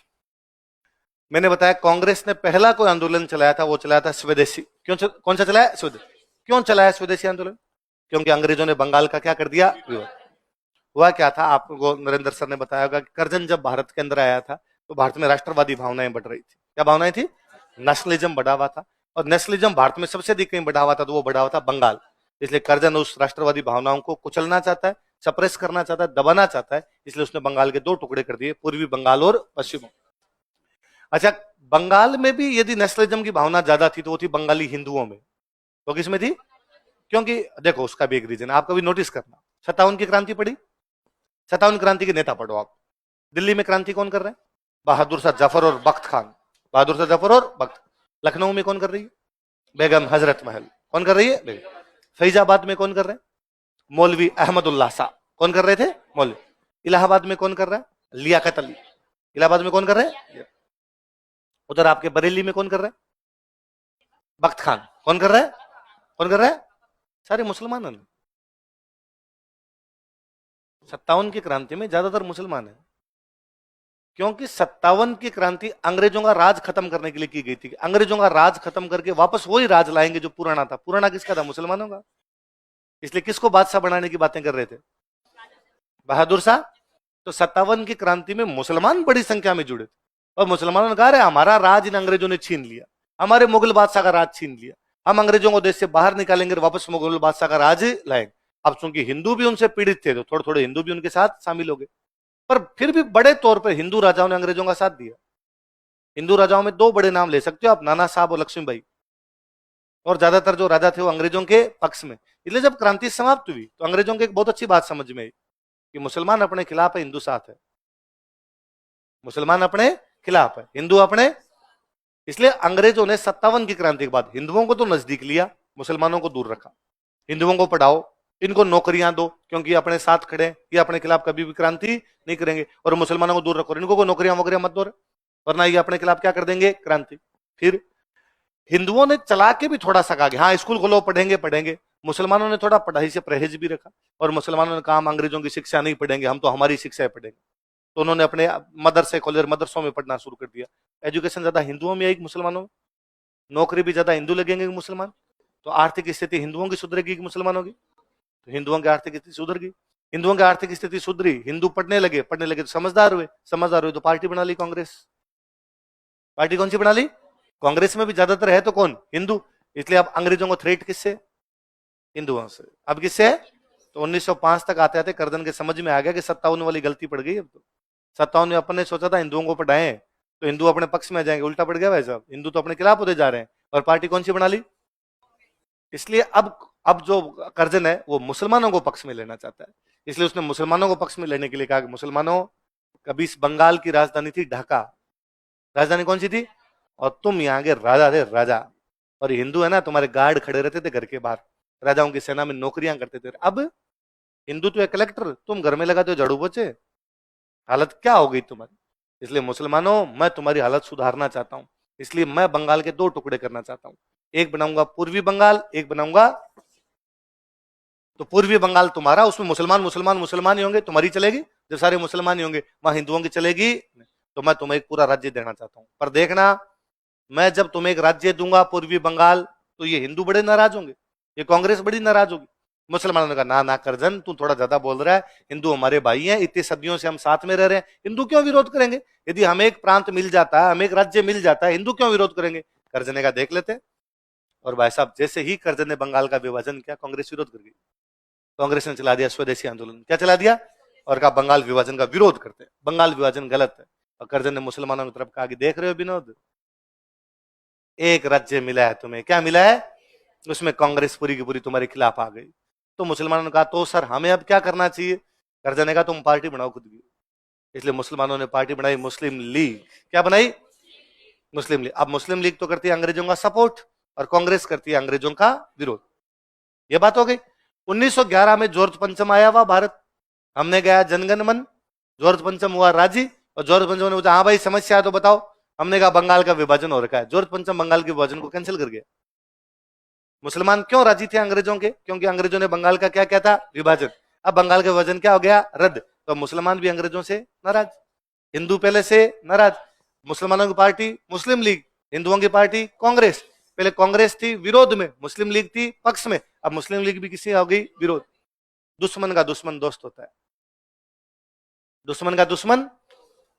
मैंने बताया कांग्रेस ने पहला कोई आंदोलन चलाया था, वो चलाया था स्वदेशी। कौन सा चलाया? स्वदेशी। क्यों चलाया स्वदेशी आंदोलन? क्योंकि अंग्रेजों ने बंगाल का क्या कर दिया? हुआ क्या था, आपको नरेंद्र सर ने बताया होगा कि कर्जन जब भारत के अंदर आया था तो भारत में राष्ट्रवादी भावनाएं बढ़ रही थी। क्या भावनाएं थी? नेशनलिज्म बढ़ा हुआ था, और नेशनलिज्म भारत में सबसे अधिक कहीं बढ़ा हुआ था, तो वो बढ़ा हुआ था बंगाल। इसलिए कर्जन उस राष्ट्रवादी भावनाओं को कुचलना चाहता है, सप्रेस करना चाहता है, दबाना चाहता है, इसलिए उसने बंगाल के दो टुकड़े कर दिए, पूर्वी बंगाल और पश्चिम। अच्छा, बंगाल में भी यदि नेशनलिज्म की भावना ज्यादा थी तो वो थी बंगाली हिंदुओं में। तो किसमें थी? क्योंकि देखो उसका भी एक रीजन आपका भी नोटिस करना, 57 की क्रांति पड़ी, 57 क्रांति के नेता पढ़ो आप। दिल्ली में क्रांति कौन कर रहे हैं? बहादुर शाह जफर और बख्त खान। बहादुर शाह जफर और बख्त। लखनऊ में कौन कर रही है? बेगम हजरत महल। कौन कर रही है? बेगम। फैजाबाद में कौन कर रहे हैं? मौलवी अहमदुल्ला शाह। कौन कर रहे थे? मौलवी। इलाहाबाद में कौन कर रहा है? लियाकत अली। इलाहाबाद में कौन कर रहे हैं? उधर आपके बरेली में कौन कर रहा है? बख्त खान। कौन कर रहा है? कौन कर रहा है? सारे मुसलमान हैं। 57 की क्रांति में ज्यादातर मुसलमान है, क्योंकि 57 की क्रांति अंग्रेजों का राज खत्म करने के लिए की गई थी। अंग्रेजों का राज खत्म करके वापस वही राज लाएंगे जो पुराना था। पुराना किसका था? मुसलमानों का। इसलिए किसको बादशाह बनाने की बातें कर रहे थे? बहादुर शाह। तो 57 की क्रांति में मुसलमान बड़ी संख्या में जुड़े थे, और मुसलमानों ने कहा रहे हमारा राज इन अंग्रेजों ने छीन लिया, हमारे मुगल बादशाह का राज छीन लिया, हम अंग्रेजों को देश से बाहर निकालेंगे और वापस मुगल बादशाह का राज लाएंगे। अब चूंकि हिंदू भी उनसे पीड़ित थे तो थोड़े थोड़े हिंदू भी उनके साथ शामिल हो गए, पर फिर भी बड़े तौर पर हिंदू राजाओं ने अंग्रेजों का साथ दिया। हिंदू राजाओं में दो बड़े नाम ले सकते हो आप, नाना साहब और लक्ष्मीबाई, और ज्यादातर जो राजा थे वो अंग्रेजों के पक्ष में। इसलिए जब क्रांति समाप्त हुई तो अंग्रेजों को एक बहुत अच्छी बात समझ में आई कि मुसलमान अपने खिलाफ है, हिंदू साथ है। मुसलमान अपने खिलाफ है, हिंदू अपने। इसलिए अंग्रेजों ने 57 की क्रांति के बाद हिंदुओं को तो नजदीक लिया, मुसलमानों को दूर रखा। हिंदुओं को पढ़ाओ, इनको नौकरियां दो, क्योंकि अपने साथ खड़े, ये अपने खिलाफ कभी भी क्रांति नहीं करेंगे। और मुसलमानों को दूर रखो, इनको को नौकरियां वगैरह मत दो, वरना ये अपने खिलाफ क्या कर देंगे? क्रांति। फिर हिंदुओं ने चला के भी थोड़ा सा कहा हाँ स्कूल खोलो, पढ़ेंगे पढ़ेंगे। मुसलमानों ने थोड़ा पढ़ाई से परहेज भी रखा, और मुसलमानों ने कहा हम अंग्रेजों की शिक्षा नहीं पढ़ेंगे, हम तो हमारी शिक्षाएं पढ़ेंगे। तो उन्होंने अपने मदरसे खोले और मदरसों में पढ़ना शुरू कर दिया। एजुकेशन ज्यादा हिंदुओं में आई कि मुसलमानों में? नौकरी भी ज्यादा हिंदू लगेंगे कि मुसलमान? तो आर्थिक स्थिति हिंदुओं की सुधरेगी कि मुसलमानों की? तो हिंदुओं की आर्थिक स्थिति सुधर गई। हिंदुओं की आर्थिक स्थिति सुधरी, हिंदू पढ़ने लगे, पढ़ने लगे तो समझदार हुए, समझदार हुए तो पार्टी बना ली कांग्रेस। पार्टी कौन सी बना ली? कांग्रेस में भी ज्यादातर है तो कौन? हिंदू। इसलिए अब अंग्रेजों को थ्रेट किससे? हिंदुओं से। अब किससे है? तो 1905 तक आते आते कर्जन के समझ में आ गया कि 57 वाली गलती पड़ गई। अब तो 57 में अपन ने सोचा था हिंदुओं को पढ़ाएं तो हिंदू अपने पक्ष में आ जाएंगे, उल्टा पड़ गया भाई साहब, हिंदू तो अपने खिलाफ होते जा रहे हैं। और पार्टी कौन सी बना ली? इसलिए अब जो कर्जन है वो मुसलमानों को पक्ष में लेना चाहता है। इसलिए उसने मुसलमानों को पक्ष में लेने के लिए कहा कि मुसलमानों, कभी इस बंगाल की राजधानी थी ढाका, राजधानी कौन सी थी? और तुम यहाँ के राजा थे, राजा। और हिंदू है ना, तुम्हारे गार्ड खड़े रहते थे घर के बाहर, राजाओं की सेना में नौकरियां करते थे। अब हिंदू तो है कलेक्टर, तुम घर में लगाते हो झाड़ू पोछे, हालत क्या हो गई तुम्हारी? इसलिए मुसलमानों, मैं तुम्हारी हालत सुधारना चाहता हूं, इसलिए मैं बंगाल के दो टुकड़े करना चाहता हूं, एक बनाऊंगा पूर्वी बंगाल, एक बनाऊंगा। तो पूर्वी बंगाल तुम्हारा, उसमें मुसलमान मुसलमान मुसलमान ही होंगे, तुम्हारी चलेगी। जब सारे मुसलमान ही होंगे वहां हिंदुओं की चलेगी। तो मैं तुम्हें एक पूरा राज्य देना चाहता हूं, पर देखना मैं जब तुम्हें एक राज्य दूंगा पूर्वी बंगाल, तो ये हिंदू बड़े नाराज होंगे। ये कांग्रेस बड़ी नाराज होगी। मुसलमानों ने कहा ना ना करजन, तू थोड़ा ज्यादा बोल रहा है, हिंदू हमारे भाई हैं, इतनी सदियों से हम साथ में रह रहे हैं, हिंदू क्यों विरोध करेंगे? यदि हमें एक प्रांत मिल जाता है, हमें एक राज्य मिल जाता है, हिंदू क्यों विरोध करेंगे? करजन ने कहा देख लेते हैं। और भाई साहब जैसे ही करजन ने बंगाल का विभाजन किया, कांग्रेस विरोध कर गई। कांग्रेस ने चला दिया स्वदेशी आंदोलन। क्या चला दिया? और कहा बंगाल विभाजन का विरोध करते हैं, बंगाल विभाजन गलत है। और करजन ने मुसलमानों की तरफ कहा कि देख रहे हो विनोद, एक राज्य मिला है तुम्हें, क्या मिला है? उसमें कांग्रेस पूरी की पूरी तुम्हारे खिलाफ आ गई। तो मुसलमानों ने कहा तो सर हमें अब क्या करना चाहिए? करजन ने कहा तुम पार्टी बनाओ खुद की। इसलिए मुसलमानों ने पार्टी बनाई, मुस्लिम लीग। क्या बनाई? मुस्लिम लीग। अब मुस्लिम लीग तो करती है अंग्रेजों का सपोर्ट और कांग्रेस करती है अंग्रेजों का विरोध। यह बात हो गई। 1911 में जॉर्ज पंचम आया हुआ भारत, हमने गया जनगण मन, जॉर्ज पंचम हुआ राजी, और जॉर्ज पंचम ने पूछा हाँ भाई समस्या है तो बताओ। हमने कहा बंगाल का विभाजन हो रखा है। जॉर्ज पंचम बंगाल के विभाजन को कैंसिल कर गया। मुसलमान क्यों राजी थे अंग्रेजों के? क्योंकि अंग्रेजों ने बंगाल का क्या किया था? विभाजन। अब बंगाल का विभाजन क्या हो गया? रद्द। तो मुसलमान भी अंग्रेजों से नाराज, हिंदू पहले से नाराज। मुसलमानों की पार्टी मुस्लिम लीग, हिंदुओं की पार्टी कांग्रेस। पहले कांग्रेस थी विरोध में, मुस्लिम लीग थी पक्ष में, अब मुस्लिम लीग भी किसी हो गई विरोध। दुश्मन का दुश्मन दोस्त होता है, दुश्मन का दुश्मन।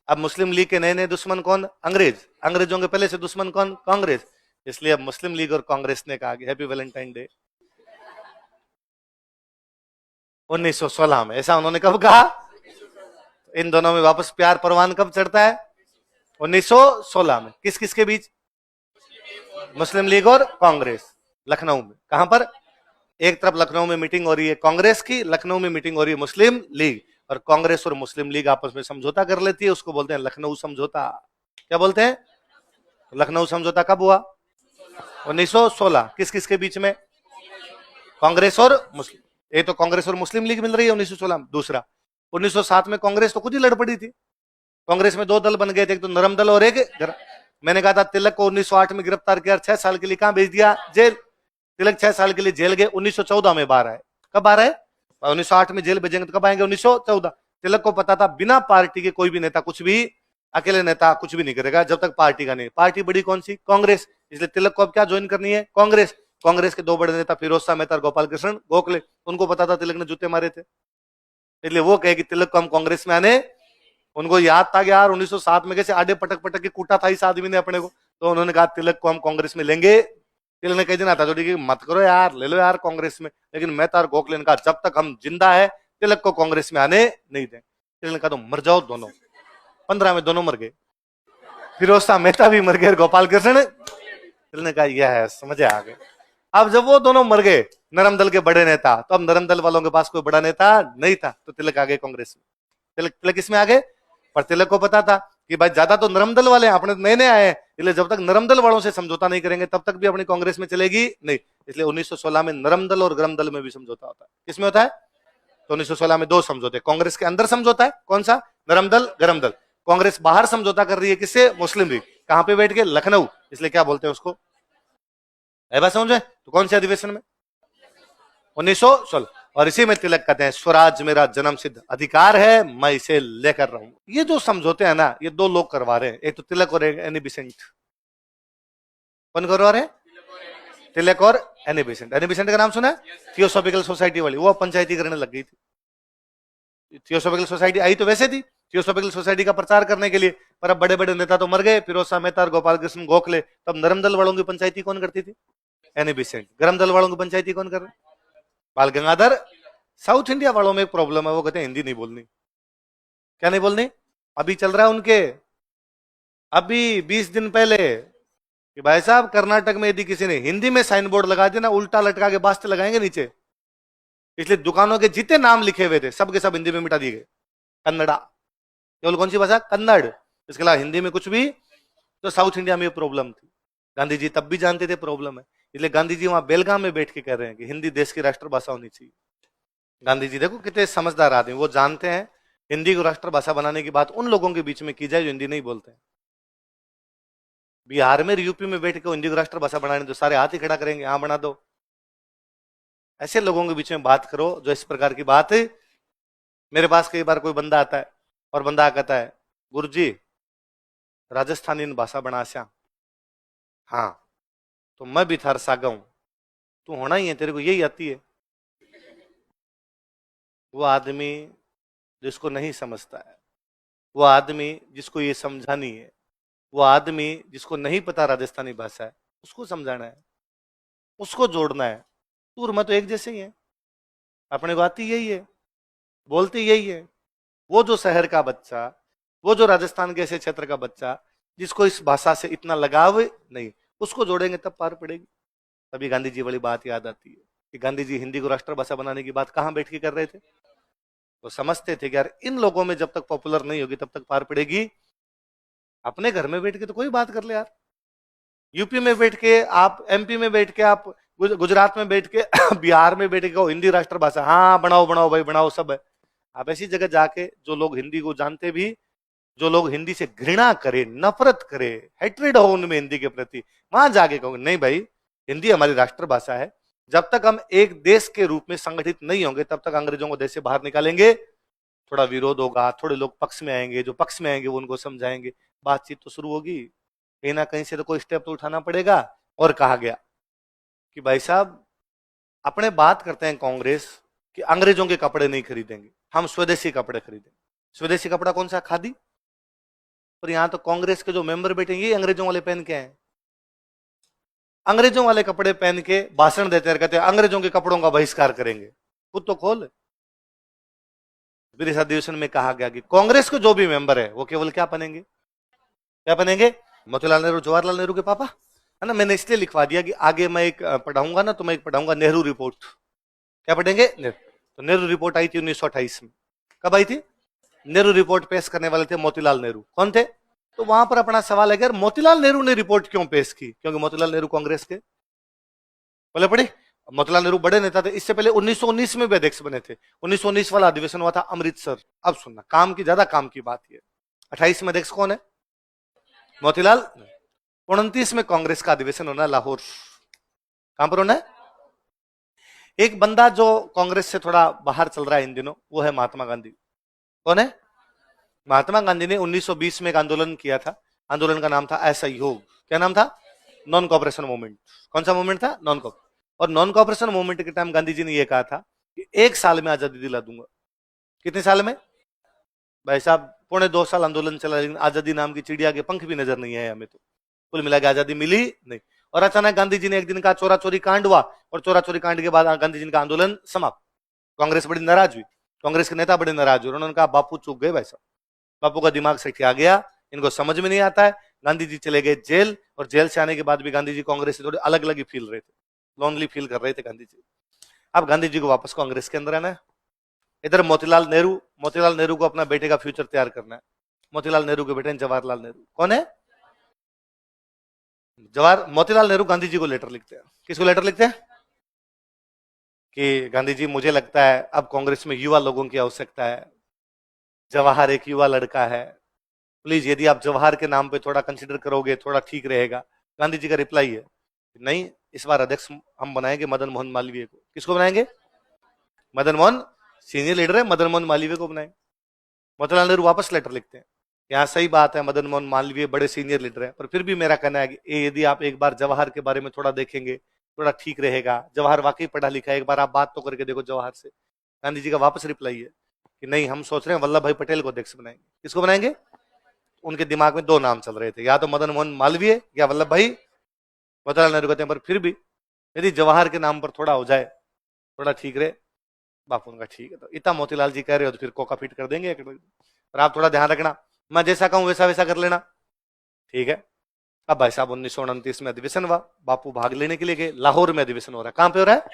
अब मुस्लिम लीग के नए नए दुश्मन कौन? अंग्रेज। अंग्रेजों के पहले से दुश्मन कौन? कांग्रेस। इसलिए अब मुस्लिम लीग और कांग्रेस ने कहा कि हैप्पी वैलेंटाइन डे 1916 में। ऐसा उन्होंने कब कहा? इन दोनों में वापस प्यार परवान कब चढ़ता है? 1916 में। किस किस के बीच? मुस्लिम लीग और कांग्रेस, लखनऊ में। कहां पर? एक तरफ लखनऊ में मीटिंग हो रही है कांग्रेस की, लखनऊ में मीटिंग हो रही है मुस्लिम लीग। और कांग्रेस और मुस्लिम लीग आपस में समझौता कर लेती है, उसको बोलते हैं लखनऊ समझौता। क्या बोलते हैं? लखनऊ समझौता कब हुआ? 1916। किस किस के बीच में? कांग्रेस और मुस्लिम। ये तो कांग्रेस और मुस्लिम लीग मिल रही है 1916 में। दूसरा, 1907 में कांग्रेस तो खुद ही लड़ पड़ी थी। कांग्रेस में दो दल बन गए थे, एक तो नरम दल और एक मैंने कहा था तिलक को 1908 में गिरफ्तार किया, 6 साल के लिए कहां भेज दिया? जेल। तिलक 6 साल के लिए जेल गए, 1914 में बाहर आए। कब बाहर आए? 1908 में जेल भेजेंगे तो कब आएंगे? 1914। तिलक को पता था बिना पार्टी के कोई भी नेता कुछ भी, अकेले नेता कुछ भी नहीं करेगा जब तक पार्टी का नहीं। पार्टी बड़ी कौन सी? कांग्रेस। इसलिए तिलक को अब क्या ज्वाइन करनी है? कांग्रेस। कांग्रेस के दो बड़े नेता फिरोज शाह मेहता और गोपाल कृष्ण गोखले, उनको पता था तिलक ने जूते मारे थे, इसलिए वो कहे कि तिलक को हम कांग्रेस में आने। उनको याद था कि यार 1907 में कैसे आडे पटक पटक के कूटा था इस आदमी ने अपने को, तो उन्होंने कहा तिलक को हम कांग्रेस में लेंगे। तिलक ने कई दिन आता थोड़ी कि मत करो यार, ले लो यार कांग्रेस में, लेकिन मेहता और गोखले ने कहा जब तक हम जिंदा है तिलक को कांग्रेस में आने नहीं दें। तिलक ने कहा तो मर जाओ दोनों। 15 में दोनों मर गए, फिरोज शाह मेहता भी मर गए, गोपाल कृष्ण। तिलक ने कहा यह है, समझे आ गए। अब जब वो दोनों मर गए, नरम दल के बड़े नेता, तो अब नरम दल वालों के पास कोई बड़ा नेता नहीं था, तो तिलक आ गए कांग्रेस में। तिलक इसमें आ गए। पर तिलक को पता था कि भाई ज्यादा तो नरम दल वाले हैं, अपने नए नए आए हैं, इसलिए जब तक नरम दल वालों से समझौता नहीं करेंगे तब तक भी अपनी कांग्रेस में चलेगी नहीं। इसलिए 1916 में नरम दल और गरम दल में भी समझौता होता है। किसमें होता है? तो 1916 में दो समझौते, कांग्रेस के अंदर समझौता है, कौन सा? नरम दल गरम दल। कांग्रेस बाहर समझौता कर रही है, किससे? मुस्लिम लीग। कहां पे बैठ के? लखनऊ। इसलिए क्या बोलते हैं उसको? है बात समझ में? तो कौन से अधिवेशन में? 1916। और इसी में तिलक कहते हैं स्वराज मेरा जन्म सिद्ध अधिकार है, मैं इसे लेकर रहूं। ये जो समझौते हैं ना, ये दो लोग करवा रहे हैं, एक तो तिलक और एनी बेसेंट। कौन करवा रहे हैं? तिलक और एनी बेसेंट। एनी बेसेंट का नाम सुना है? थियोसॉफिकल सोसाइटी वाली, वो पंचायती करने लग गई थी। थियोसॉफिकल सोसाइटी आई तो वैसे थी, थियोसॉफिकल सोसाइटी का प्रचार करने के लिए, पर अब बड़े बड़े नेता तो मर गए, फिरोज शाह मेहता और गोपाल कृष्ण गोखले। तब नरम दल वालों की पंचायती कौन करती थी? Annie Besant. गरम दल वालों की पंचायती कौन कर रहे? बाल गंगाधर। साउथ इंडिया वालों में एक प्रॉब्लम है, वो कहते हैं हिंदी नहीं बोलनी। क्या नहीं बोलनी? अभी चल रहा है उनके, अभी 20 दिन पहले कि भाई साहब कर्नाटक में यदि किसी ने हिंदी में साइन बोर्ड लगा दिया ना, उल्टा लटका के बास्ते लगाएंगे नीचे। इसलिए दुकानों के जितने नाम लिखे हुए थे सबके सब हिंदी में मिटा दिए गए। कन्नड़ा, केवल कौन सी भाषा? कन्नड़। इसके अलावा हिंदी में कुछ भी। तो साउथ इंडिया में प्रॉब्लम थी, गांधी जी तब भी जानते थे प्रॉब्लम है, इसलिए गांधी जी वहां बेलगाम में बैठ के कह रहे हैं कि हिंदी देश की राष्ट्रभाषा होनी चाहिए। गांधी जी देखो कितने समझदार आदमी, वो जानते हैं हिंदी को राष्ट्रभाषा बनाने की बात उन लोगों के बीच में की जाए जो हिंदी नहीं बोलते हैं। बिहार में यूपी में बैठ के हिंदी को राष्ट्रभाषा बनाने तो सारे हाथ ही खड़ा करेंगे, हाँ बना दो। ऐसे लोगों के बीच में बात करो जो इस प्रकार की बात है। मेरे पास कई बार कोई बंदा आता है और बंदा कहता है गुरुजी राजस्थानी भाषा बना श्या, हाँ तो मैं भी थार सागा हूं, तू होना ही है, तेरे को यही आती है। वो आदमी जिसको नहीं समझता है, वो आदमी जिसको ये समझा नहीं है, वो आदमी जिसको नहीं पता राजस्थानी भाषा है, उसको समझाना है, उसको जोड़ना है। तू और मैं तो एक जैसे ही है, अपने को आती यही है, बोलती यही है। वो जो शहर का बच्चा, वो जो राजस्थान के ऐसे क्षेत्र का बच्चा जिसको इस भाषा से इतना लगाव नहीं, उसको जोड़ेंगे तब पार पड़ेगी। तभी गांधी जी वाली बात याद आती है कि गांधी जी हिंदी को राष्ट्रभाषा बनाने की बात कहां बैठ के कर रहे थे। वो समझते थे कि यार इन लोगों में जब तक पॉपुलर नहीं होगी तब तक पार पड़ेगी। अपने घर में बैठ के तो कोई बात कर ले यार, यूपी में बैठ के आप, एमपी में बैठ के आप, गुजरात में बैठ के बिहार में बैठ के हिंदी राष्ट्रभाषा, हाँ बनाओ बनाओ भाई बनाओ, सब है। आप ऐसी जगह जाके जो लोग हिंदी को जानते भी, जो लोग हिंदी से घृणा करे, नफरत करे, हेट्रेड हो उनमें हिंदी के प्रति, वहां जाके कहोगे नहीं भाई हिंदी हमारी राष्ट्रभाषा है। जब तक हम एक देश के रूप में संगठित नहीं होंगे तब तक अंग्रेजों को देश से बाहर निकालेंगे। थोड़ा विरोध होगा, थोड़े लोग पक्ष में आएंगे, जो पक्ष में आएंगे वो उनको समझाएंगे, बातचीत तो शुरू होगी। कहीं ना कहीं से तो कोई स्टेप तो उठाना पड़ेगा। और कहा गया कि भाई साहब अपने बात करते हैं कांग्रेस कि अंग्रेजों के कपड़े नहीं खरीदेंगे, हम स्वदेशी कपड़े खरीदेंगे। स्वदेशी कपड़ा कौन सा? खादी। और यहां तो कांग्रेस के जो मेंबर बैठे ये अंग्रेजों वाले पहन के हैं, अंग्रेजों वाले कपड़े पहन के भाषण देते हैं, कहते हैं अंग्रेजों के कपड़ों का बहिष्कार करेंगे। खुद तो खोल। विदेश अधिवेशन में कहा गया कि कांग्रेस के जो भी मेंबर है वो केवल क्या बनेंगे, क्या बनेंगे? मोतीलाल नेहरू, जवाहरलाल नेहरू के पापा, है ना। मैंने इसलिए लिखवा दिया कि आगे मैं एक पढ़ाऊंगा ना, तो मैं एक पढ़ाऊंगा नेहरू रिपोर्ट। क्या पढ़ेंगे? तो नेहरू रिपोर्ट आई थी 1928 में। कब आई थी? नेहरू रिपोर्ट पेश करने वाले थे मोतीलाल नेहरू। कौन थे? तो वहां पर अपना सवाल है कि मोतीलाल नेहरू ने रिपोर्ट क्यों पेश की? क्योंकि मोतीलाल नेहरू कांग्रेस के बोले पड़े। मोतीलाल नेहरू बड़े नेता थे, इससे पहले 1919 में भी अध्यक्ष बने थे। 1919 वाला अधिवेशन हुआ था अमृतसर। अब सुनना, काम की ज्यादा काम की बात है। 28 में अध्यक्ष कौन है? मोतीलाल। 29 में कांग्रेस का अधिवेशन होना लाहौर। कहां पर होना है? एक बंदा जो कांग्रेस से थोड़ा बाहर चल रहा है इन दिनों, वो है महात्मा गांधी। कौन है? महात्मा गांधी ने 1920 में एक आंदोलन किया था। आंदोलन का नाम था असहयोग। क्या नाम था? Non cooperation movement. कौन सा मूवमेंट था? Non cooperation. और नॉन कॉपरेशन मूवमेंट के टाइम गांधी जी ने यह कहा था कि 1 साल में आजादी दिला दूंगा। कितने साल में? भाई साहब 1.25 साल आंदोलन चला, लेकिन आजादी नाम की चिड़िया के पंख भी नजर नहीं आए हमें। तो कुल मिला के आजादी मिली नहीं। और अचानक गांधी जी ने एक दिन कहा चोरा चोरी कांड हुआ, और चोरा चोरी कांड के बाद गांधी जी का आंदोलन समाप्त। कांग्रेस बड़ी नाराज हुई, कांग्रेस के नेता बड़े नाराज हुए। उन्होंने कहा बापू चूक गए भाई साहब, बापू का दिमाग से आ गया, इनको समझ में नहीं आता है। गांधी जी चले गए जेल, और जेल से आने के बाद भी गांधी जी कांग्रेस से थोड़े अलग अलग ही फील रहे थे, लोनली फील कर रहे थे गांधी जी। अब गांधी जी को वापस कांग्रेस के अंदर आना है। इधर मोतीलाल नेहरू, मोतीलाल नेहरू को अपना बेटे का फ्यूचर तैयार करना है। मोतीलाल नेहरू के बेटे जवाहरलाल नेहरू। कौन है? मोतीलाल नेहरू गांधी जी को लेटर लिखते हैं। किसको लेटर लिखते हैं? कि गांधी जी मुझे लगता है अब कांग्रेस में युवा लोगों की आवश्यकता है, जवाहर एक युवा लड़का है, प्लीज यदि आप जवाहर के नाम पे थोड़ा कंसिडर करोगे थोड़ा ठीक रहेगा। गांधी जी का रिप्लाई है नहीं, इस बार अध्यक्ष हम बनाएंगे मदन मोहन मालवीय को। किसको बनाएंगे? मदन मोहन, सीनियर लीडर है, मदन मोहन मालवीय को बनाएंगे। मोतीलाल नेहरू वापस लेटर लिखते हैं, यहाँ सही बात है मदन मोहन मालवीय बड़े सीनियर लीडर है, पर फिर भी मेरा कहना है कि यदि आप एक बार जवाहर के बारे में थोड़ा देखेंगे थोड़ा ठीक रहेगा। जवाहर वाकई पढ़ा लिखा है, एक बार आप बात तो करके देखो जवाहर से। गांधी जी का वापस रिप्लाई है कि नहीं, हम सोच रहे हैं वल्लभ भाई पटेल को अध्यक्ष बनाएंगे। किसको बनाएंगे? उनके दिमाग में 2 नाम चल रहे थे, या तो मदन मोहन मालवीय या वल्लभ भाई। मोतीलाल नेहरू कहते हैं पर फिर भी यदि जवाहर के नाम पर थोड़ा हो जाए, थोड़ा ठीक रहे। बापू उनका ठीक है, तो इतना मोतीलाल जी कह रहे हो तो फिर कोका फिट कर देंगे, पर आप थोड़ा ध्यान रखना, मैं जैसा कहूं वैसा वैसा कर लेना, ठीक है। अब भाई साहब 1929 में अधिवेशन हुआ, बापू भाग लेने के लिए गए। लाहौर में अधिवेशन हो रहा है। कहां पे हो रहा है?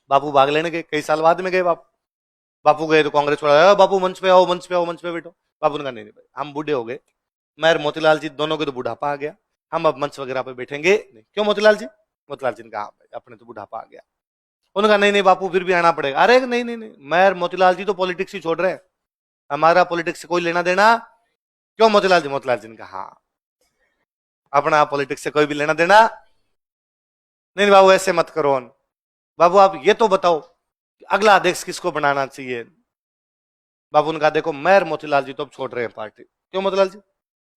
बापू भाग लेने गए, कई साल बाद में गए बापू गए तो कांग्रेस वाला बापू मंच पे आओ, मंच पे आओ, मंच पे बैठो। बापू ने कहा नहीं भाई हम बूढ़े हो गए, मैं मोतीलाल जी दोनों के तो बुढ़ापा आ गया, हम अब मंच वगैरह पे बैठेंगे नहीं। क्यों मोतीलाल जी? मोतीलाल जी ने कहा भाई अपने तो बुढ़ापा आ गया। उन्होंने कहा नहीं नहीं बापू फिर भी आना पड़ेगा। अरे नहीं नहीं नहीं, मैं मोतीलाल जी तो पॉलिटिक्स ही छोड़ रहे हैं, हमारा पॉलिटिक्स से कोई लेना देना। क्यों मोतीलाल जी? मोतीलाल जी ने कहा हाँ, अपना पॉलिटिक्स से कोई भी लेना देना नहीं। बाबू ऐसे मत करो, बाबू आप ये तो बताओ अगला अध्यक्ष किसको बनाना चाहिए। बाबू ने कहा देखो मैं और मोतीलाल जी तो अब छोड़ रहे हैं पार्टी। क्यों मोतीलाल जी?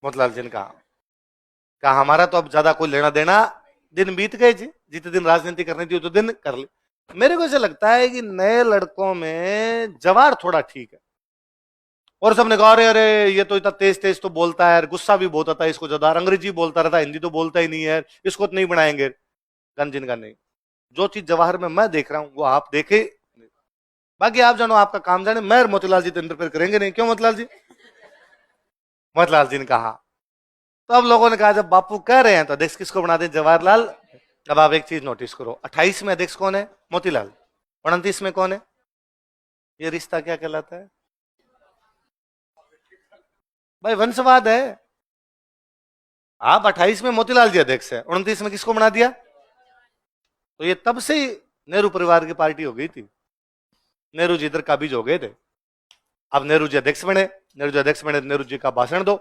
मोतीलाल जी ने कहा हमारा तो अब ज्यादा कोई लेना देना, दिन बीत गए जी, जितने दिन राजनीति करनी थी उतने दिन कर ली। मेरे को ऐसा लगता है कि नए लड़कों में जवार थोड़ा ठीक है, और सबने कहा अरे अरे ये तो इतना तेज तेज तो बोलता है, गुस्सा भी बहुत आता है इसको, ज्यादा अंग्रेजी बोलता रहता है, हिंदी तो बोलता ही नहीं है, इसको तो नहीं बनाएंगे। गंजिन का नहीं, जो चीज जवाहर में मैं देख रहा हूं वो आप देखे, बाकी आप जानो, आपका काम जाने। मैं मोतीलाल जी तो इंटरफेयर करेंगे नहीं, क्यों मोतीलाल जी? मोतीलाल जी ने कहा तो अब लोगों ने कहा जब बापू कह रहे हैं तो अध्यक्ष किसको बना दें? जवाहरलाल। अब आप एक चीज नोटिस करो, 28 में अध्यक्ष कौन है? मोतीलाल। 29 में कौन है? ये रिश्ता क्या कहलाता है भाई? वंशवाद है। आप 28 में मोतीलाल जी अध्यक्ष है, 29 में किसको बना दिया? तो ये तब से ही नेहरू परिवार की पार्टी हो गई थी, नेहरू जी इधर काबिज हो गए थे। अब नेहरू जी अध्यक्ष बने, नेहरू जी अध्यक्ष बने, नेहरू जी का भाषण दो।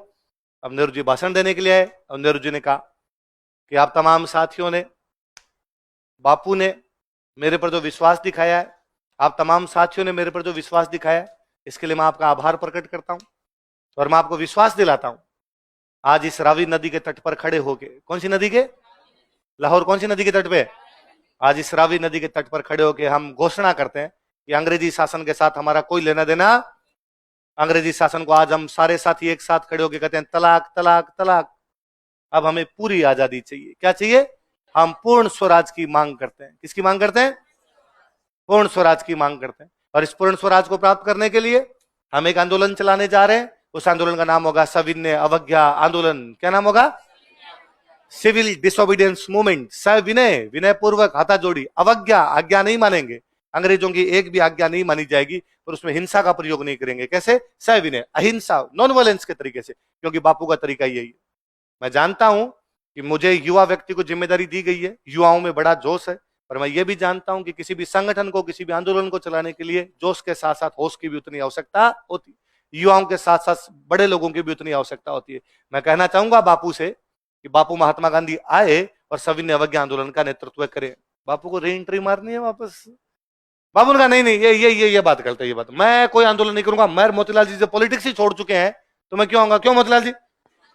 अब नेहरू जी भाषण देने के लिए आए, अब नेहरू जी ने कहा कि आप तमाम साथियों ने, बापू ने मेरे पर जो विश्वास दिखाया है, आप तमाम साथियों ने मेरे पर जो विश्वास दिखाया है, इसके लिए मैं आपका आभार प्रकट करता हूं, और मैं आपको विश्वास दिलाता हूं, आज इस रावी नदी के तट पर खड़े होके, कौन सी नदी के? लाहौर कौन सी नदी के तट पे? आज इस रावी नदी के तट पर खड़े होके हम घोषणा करते हैं कि अंग्रेजी शासन के साथ हमारा कोई लेना देना, अंग्रेजी शासन को आज हम सारे साथी एक साथ खड़े होकर कहते हैं तलाक तलाक तलाक। अब हमें पूरी आजादी चाहिए। क्या चाहिए? हम पूर्ण स्वराज की मांग करते हैं। किसकी मांग करते हैं? पूर्ण स्वराज की मांग करते हैं। और इस पूर्ण स्वराज को प्राप्त करने के लिए हम एक आंदोलन चलाने जा रहे हैं। उस आंदोलन का नाम होगा सविनय अवज्ञा आंदोलन। क्या नाम होगा? Civil disobedience movement. सविनय, विनय पूर्वक हाथा जोड़ी, अवज्ञा, आज्ञा नहीं मानेंगे, अंग्रेजों की एक भी आज्ञा नहीं मानी जाएगी, और उसमें हिंसा का प्रयोग नहीं करेंगे। कैसे? सविनय, अहिंसा, नॉन वायलेंस के तरीके से, क्योंकि बापू का तरीका यही है। मैं जानता हूं कि मुझे युवा व्यक्ति को जिम्मेदारी दी गई है, युवाओं में बड़ा जोश है, पर मैं ये भी जानता हूं कि किसी भी संगठन को, किसी भी आंदोलन को चलाने के लिए जोश के साथ साथ होश की भी उतनी आवश्यकता होती है, युवाओं के साथ साथ बड़े लोगों की भी उतनी आवश्यकता होती है। मैं कहना चाहूंगा बापू से कि बापू महात्मा गांधी आए और सविनय अवज्ञा आंदोलन का नेतृत्व करें। बापू को री एंट्री मारनी है वापस। बाबू ने कहा नहीं नहीं, ये बात करते, ये बात मैं कोई आंदोलन नहीं करूंगा। मैं मोतीलाल जी जो पॉलिटिक्स ही छोड़ चुके हैं तो मैं क्यों आऊंगा? क्यों मोतीलाल जी?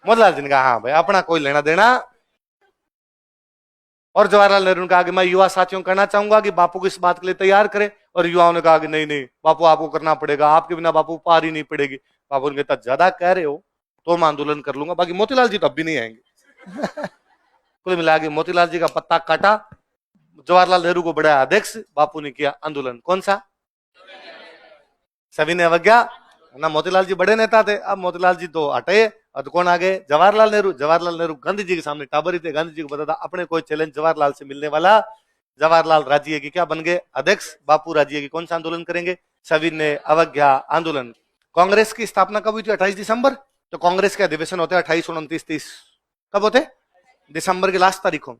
मोतीलाल जी ने कहा हाँ भाई, अपना कोई लेना देना। और जवाहरलाल नेहरू ने कहा कि मैं युवा साथियों करना चाहूंगा कि बापू को इस बात के लिए तैयार करें, और युवाओं ने कहा कि नहीं नहीं बापू आपको करना पड़ेगा, आपके बिना बापू पार ही नहीं पड़ेगी। बापू ने कहा ज्यादा कह रहे हो तो मैं आंदोलन कर लूंगा, बाकी मोतीलाल जी तो अब भी नहीं आएंगे। कुल मिला के मोतीलाल जी का पत्ता काटा, जवाहरलाल नेहरू को बढ़ाया अध्यक्ष, बापू ने किया आंदोलन। कौन सा? सविनय अवज्ञा ना। मोतीलाल जी बड़े नेता थे, अब मोतीलाल जी तो हटे, और कौन आ गए? जवाहरलाल नेहरू। जवाहरलाल नेहरू गांधी जी के सामने टाबर ही थे, गांधी जी को पता था अपने कोई चैलेंज जवाहरलाल से मिलने वाला। जवाहरलाल राज्य की क्या बन गए? अध्यक्ष। बापू राज्य की कौन सा आंदोलन करेंगे? सविनय अवज्ञा आंदोलन। कांग्रेस की स्थापना कब हुई थी? 28 दिसंबर। तो कांग्रेस के अधिवेशन होते हैं 28, 29, 30। कब होते? दिसंबर की लास्ट तारीखों,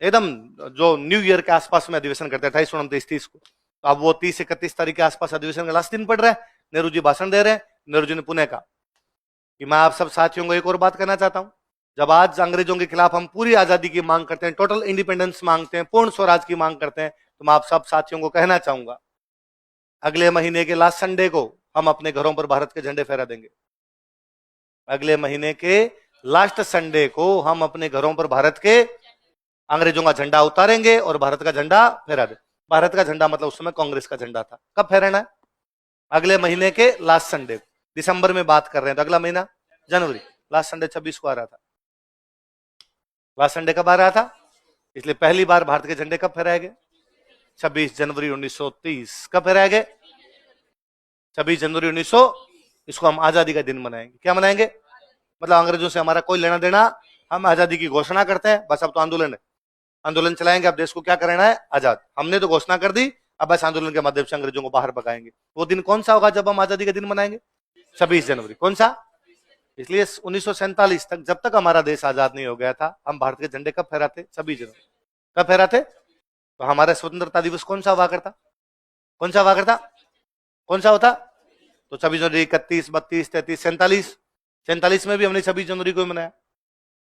एकदम जो न्यू ईयर के आसपास में अधिवेशन करते हैं, 28, 29, 30 को। तो अब वो 30, 31 तारीख के आसपास अधिवेशन का लास्ट दिन पड़ रहा है, नेहरू जी भाषण दे रहे हैं। नेहरू जी ने पुनः कहा कि मैं आप सब साथियों को एक और बात कहना चाहता हूं, जब आज अंग्रेजों के खिलाफ हम पूरी आजादी की मांग करते हैं, टोटल इंडिपेंडेंस मांगते हैं, पूर्ण स्वराज की मांग करते हैं, तो मैं आप सब साथियों को कहना चाहूंगा अगले महीने के लास्ट संडे को हम अपने घरों पर भारत के झंडे फहरा देंगे। अगले महीने के लास्ट संडे को हम अपने घरों पर भारत के, अंग्रेजों का झंडा उतारेंगे और भारत का झंडा फहरा दे। भारत का झंडा मतलब उस समय कांग्रेस का झंडा था। कब फहराना है? अगले महीने के लास्ट संडे। दिसंबर में बात कर रहे हैं तो अगला महीना जनवरी, लास्ट संडे 26 को आ रहा था। लास्ट संडे कब आ रहा था? इसलिए पहली बार भारत के झंडे कब फहराए गए? 26 जनवरी 1930। कब फहराए गए? 26 जनवरी 1900। इसको हम आजादी का दिन मनाएंगे। क्या मनाएंगे? मतलब अंग्रेजों से हमारा कोई लेना देना, हम आजादी की घोषणा करते हैं, बस अब तो आंदोलन है, आंदोलन चलाएंगे, अब देश को क्या करना है? आजाद। हमने तो घोषणा कर दी, अब बस आंदोलन के माध्यम से अंग्रेजों को बाहर भगाएंगे। वो दिन कौन सा होगा जब हम आजादी का दिन मनाएंगे? 26 जनवरी। कौन सा? इसलिए 1947 तक, जब तक हमारा देश आजाद नहीं हो गया था, हम भारत के झंडे कब फहराते? 26 जनवरी। कब फहराते? तो हमारा स्वतंत्रता दिवस कौन सा हुआ करता? कौन सा हुआ करता? कौन सा होता? तो 26 जनवरी, 31, 32, 33, 47। 47 में भी हमने 26 जनवरी को मनाया।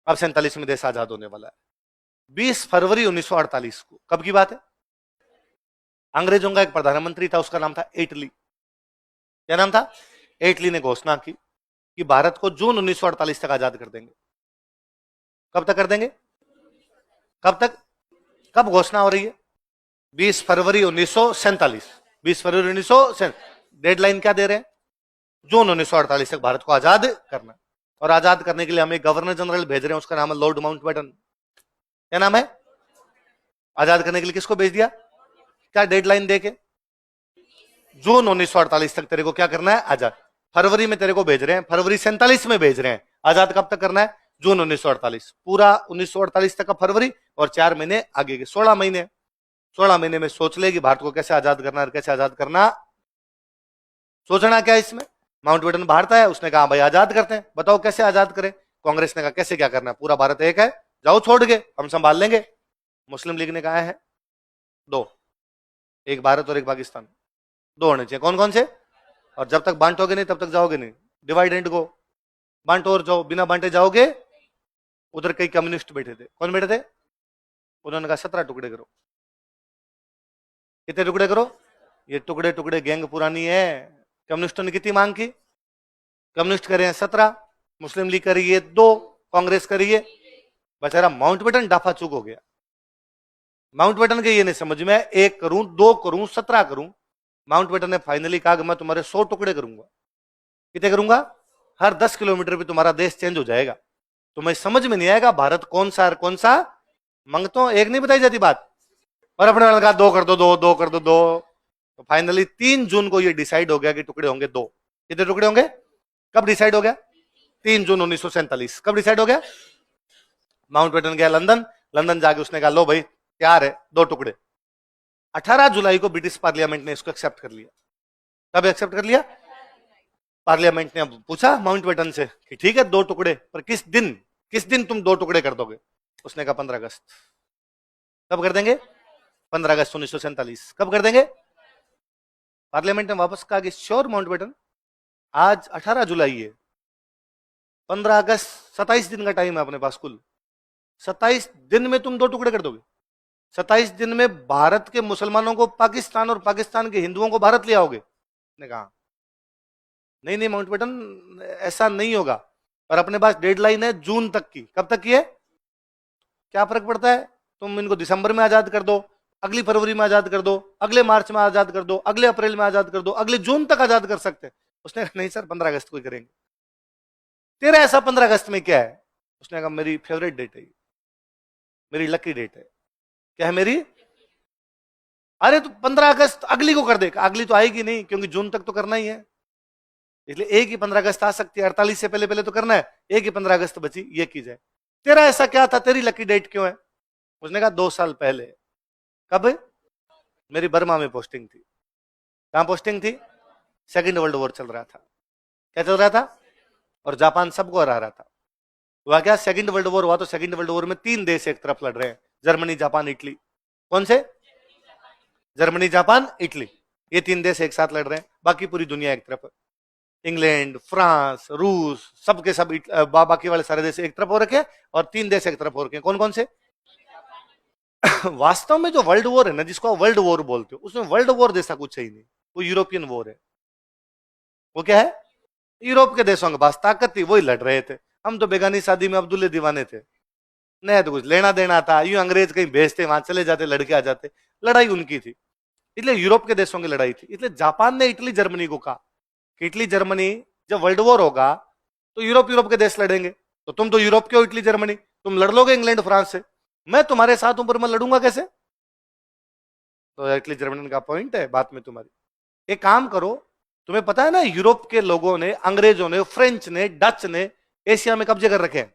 अब 47 में देश आजाद होने वाला है। 20 फरवरी 1948 को, कब की बात है? अंग्रेजों का एक प्रधानमंत्री था, उसका नाम था एटली। क्या नाम था? एटली ने घोषणा की कि भारत को जून 1948 तक आजाद कर देंगे। कब तक कर देंगे? कब तक? कब घोषणा हो रही है? 20 फरवरी 1947। 20 फरवरी 1947। डेडलाइन क्या दे रहे हैं? जून 1948 तक भारत को आजाद करना। और आजाद करने के लिए हमें गवर्नर जनरल भेज रहे हैं, उसका नाम है लॉर्ड माउंटबेटन। क्या नाम है? आजाद करने के लिए किसको भेज दिया? क्या डेडलाइन देके? जून 1948 तक तेरे को क्या करना है? आजाद। फरवरी में तेरे को भेज रहे हैं, फरवरी 47 में भेज रहे हैं। आजाद कब तक करना है? जून 1948। पूरा 1948 तक का फरवरी और 4 महीने आगे के 16 महीने। 16 महीने में सोच ले कि भारत को कैसे आजाद करना है, कैसे आजाद करना। सोचना क्या है इसमें? माउंटबेटन भारत है, उसने कहा भाई आजाद करते हैं, बताओ कैसे आजाद करें। कांग्रेस ने कहा कैसे क्या करना है, पूरा भारत एक है, जाओ छोड़ के हम संभाल लेंगे। मुस्लिम लीग ने कहा है दो, एक भारत और एक पाकिस्तान, दो होने चाहिए। कौन कौन से? और जब तक बांटोगे नहीं तब तक जाओगे नहीं, डिवाइड एंड गो, बांटो और जाओ, बिना बांटे जाओगे। उधर कई कम्युनिस्ट बैठे थे, कौन बैठे थे? उन्होंने कहा 17 टुकड़े करो। कितने टुकड़े करो? ये टुकड़े टुकड़े गैंग पुरानी है। कम्युनिस्टों ने कितनी मांग की? कम्युनिस्ट करे हैं 17, मुस्लिम लीग करी है 2, कांग्रेस करी है। बेचारा माउंटबेटन डाफा चूक हो गया। माउंटबेटन के ये नहीं समझ में, 1 करूं 2 करूं 17 करूं। माउंटबेटन ने फाइनली कहा कि मैं तुम्हारे 100 टुकड़े करूंगा। कितने करूंगा? हर 10 किलोमीटर पे तुम्हारा देश चेंज हो जाएगा। तुम्हें समझ में नहीं आएगा भारत कौन सा कौन सा। मांगता हूं, एक नहीं बताई जाती बात। और अपने वाले कहा 2 कर दो, 2 2 कर दो, 2। तो फाइनली 3 जून को ये डिसाइड हो गया कि टुकड़े होंगे 2। कितने टुकड़े होंगे? कब डिसाइड हो गया? 3 जून 1947। कब डिसाइड हो गया? माउंटबेटन गया लंदन, लंदन जाके उसने कहा लो भाई तैयार है 2 टुकड़े। 18 जुलाई को ब्रिटिश पार्लियामेंट ने इसको एक्सेप्ट कर लिया। कब एक्सेप्ट कर लिया? पार्लियामेंट ने अब पूछा माउंटबेटन से कि ठीक है 2 टुकड़े, पर किस दिन तुम 2 टुकड़े कर दोगे? उसने कहा 15 अगस्त। कब कर देंगे? 15 अगस्त 1947। कब कर देंगे? पार्लियामेंट ने वापस कहा कि श्योर माउंटबेटन, आज 18 जुलाई है, 15 अगस्त 27 दिन का टाइम है अपने पास कुल। 27 दिन में तुम 2 टुकड़े कर दोगे? 27 दिन में भारत के मुसलमानों को पाकिस्तान और पाकिस्तान के हिंदुओं को भारत ले आओगे? ने कहा नहीं नहीं माउंटबेटन, ऐसा नहीं होगा, पर अपने पास डेडलाइन है जून तक की। कब तक की है? क्या फर्क पड़ता है, तुम इनको दिसंबर में आजाद कर दो, अगली फरवरी में आजाद कर दो, अगले मार्च में आजाद कर दो, अगले अप्रैल में आजाद कर दो, अगले जून तक आजाद कर सकते हैं। उसने कहा नहीं सर 15 अगस्त को ही करेंगे। तेरा ऐसा 15 अगस्त में क्या है? उसने कहा मेरी फेवरेट डेट है, मेरी लकी डेट है। क्या है मेरी? अरे तो 15 अगस्त अगली को कर दे। अगली तो आएगी नहीं क्योंकि जून तक तो करना ही है, इसलिए एक ही 15 अगस्त आ सकती है, 48 से पहले पहले तो करना है, एक ही 15 अगस्त बची, ये की जाए। तेरा ऐसा क्या था, तेरी लकी डेट क्यों है? उसने कहा 2 साल पहले। कब? मेरी बर्मा में पोस्टिंग थी। कहां पोस्टिंग थी? सेकेंड वर्ल्ड वॉर चल रहा था। क्या चल रहा था? और जापान सबको हरा रहा था। हुआ क्या? सेकेंड वर्ल्ड वॉर हुआ तो सेकेंड वर्ल्ड वॉर में 3 देश एक तरफ लड़ रहे हैं, जर्मनी जापान इटली। कौन से? जर्मनी जापान इटली, ये 3 देश एक साथ लड़ रहे हैं, बाकी पूरी दुनिया एक तरफ है। इंग्लैंड फ्रांस रूस सबके सब बाकी वाले सारे देश एक तरफ हो रखे और 3 देश एक तरफ हो रखे। कौन कौन से? वास्तव में जो वर्ल्ड वॉर है ना, जिसको वर्ल्ड वॉर बोलते हो, उसमें वर्ल्ड वॉर जैसा कुछ है ही नहीं, वो यूरोपियन वॉर है। वो क्या है? यूरोप के देशों के पास ताकत थी, वही लड़ रहे थे। हम तो बेगानी शादी में अब्दुल्ले दीवाने थे, नहीं तो कुछ लेना देना था, यूं अंग्रेज कहीं भेजते वहां चले जाते, लड़के आ जाते। लड़ाई उनकी थी, इसलिए यूरोप के देशों की लड़ाई थी। इसलिए जापान ने इटली जर्मनी को कहा कि इटली जर्मनी जब वर्ल्ड वॉर होगा तो यूरोप के देश लड़ेंगे, तो तुम तो यूरोप के हो, इटली जर्मनी, तुम लड़ लोगे इंग्लैंड फ्रांस से, मैं तुम्हारे साथ हूं पर मैं लड़ूंगा कैसे? तो इटली जर्मनी का पॉइंट है बात में तुम्हारी। एक काम करो, तुम्हें पता है ना यूरोप के लोगों ने, अंग्रेजों ने, फ्रेंच ने, डच ने एशिया में कब्जे कर रखे हैं।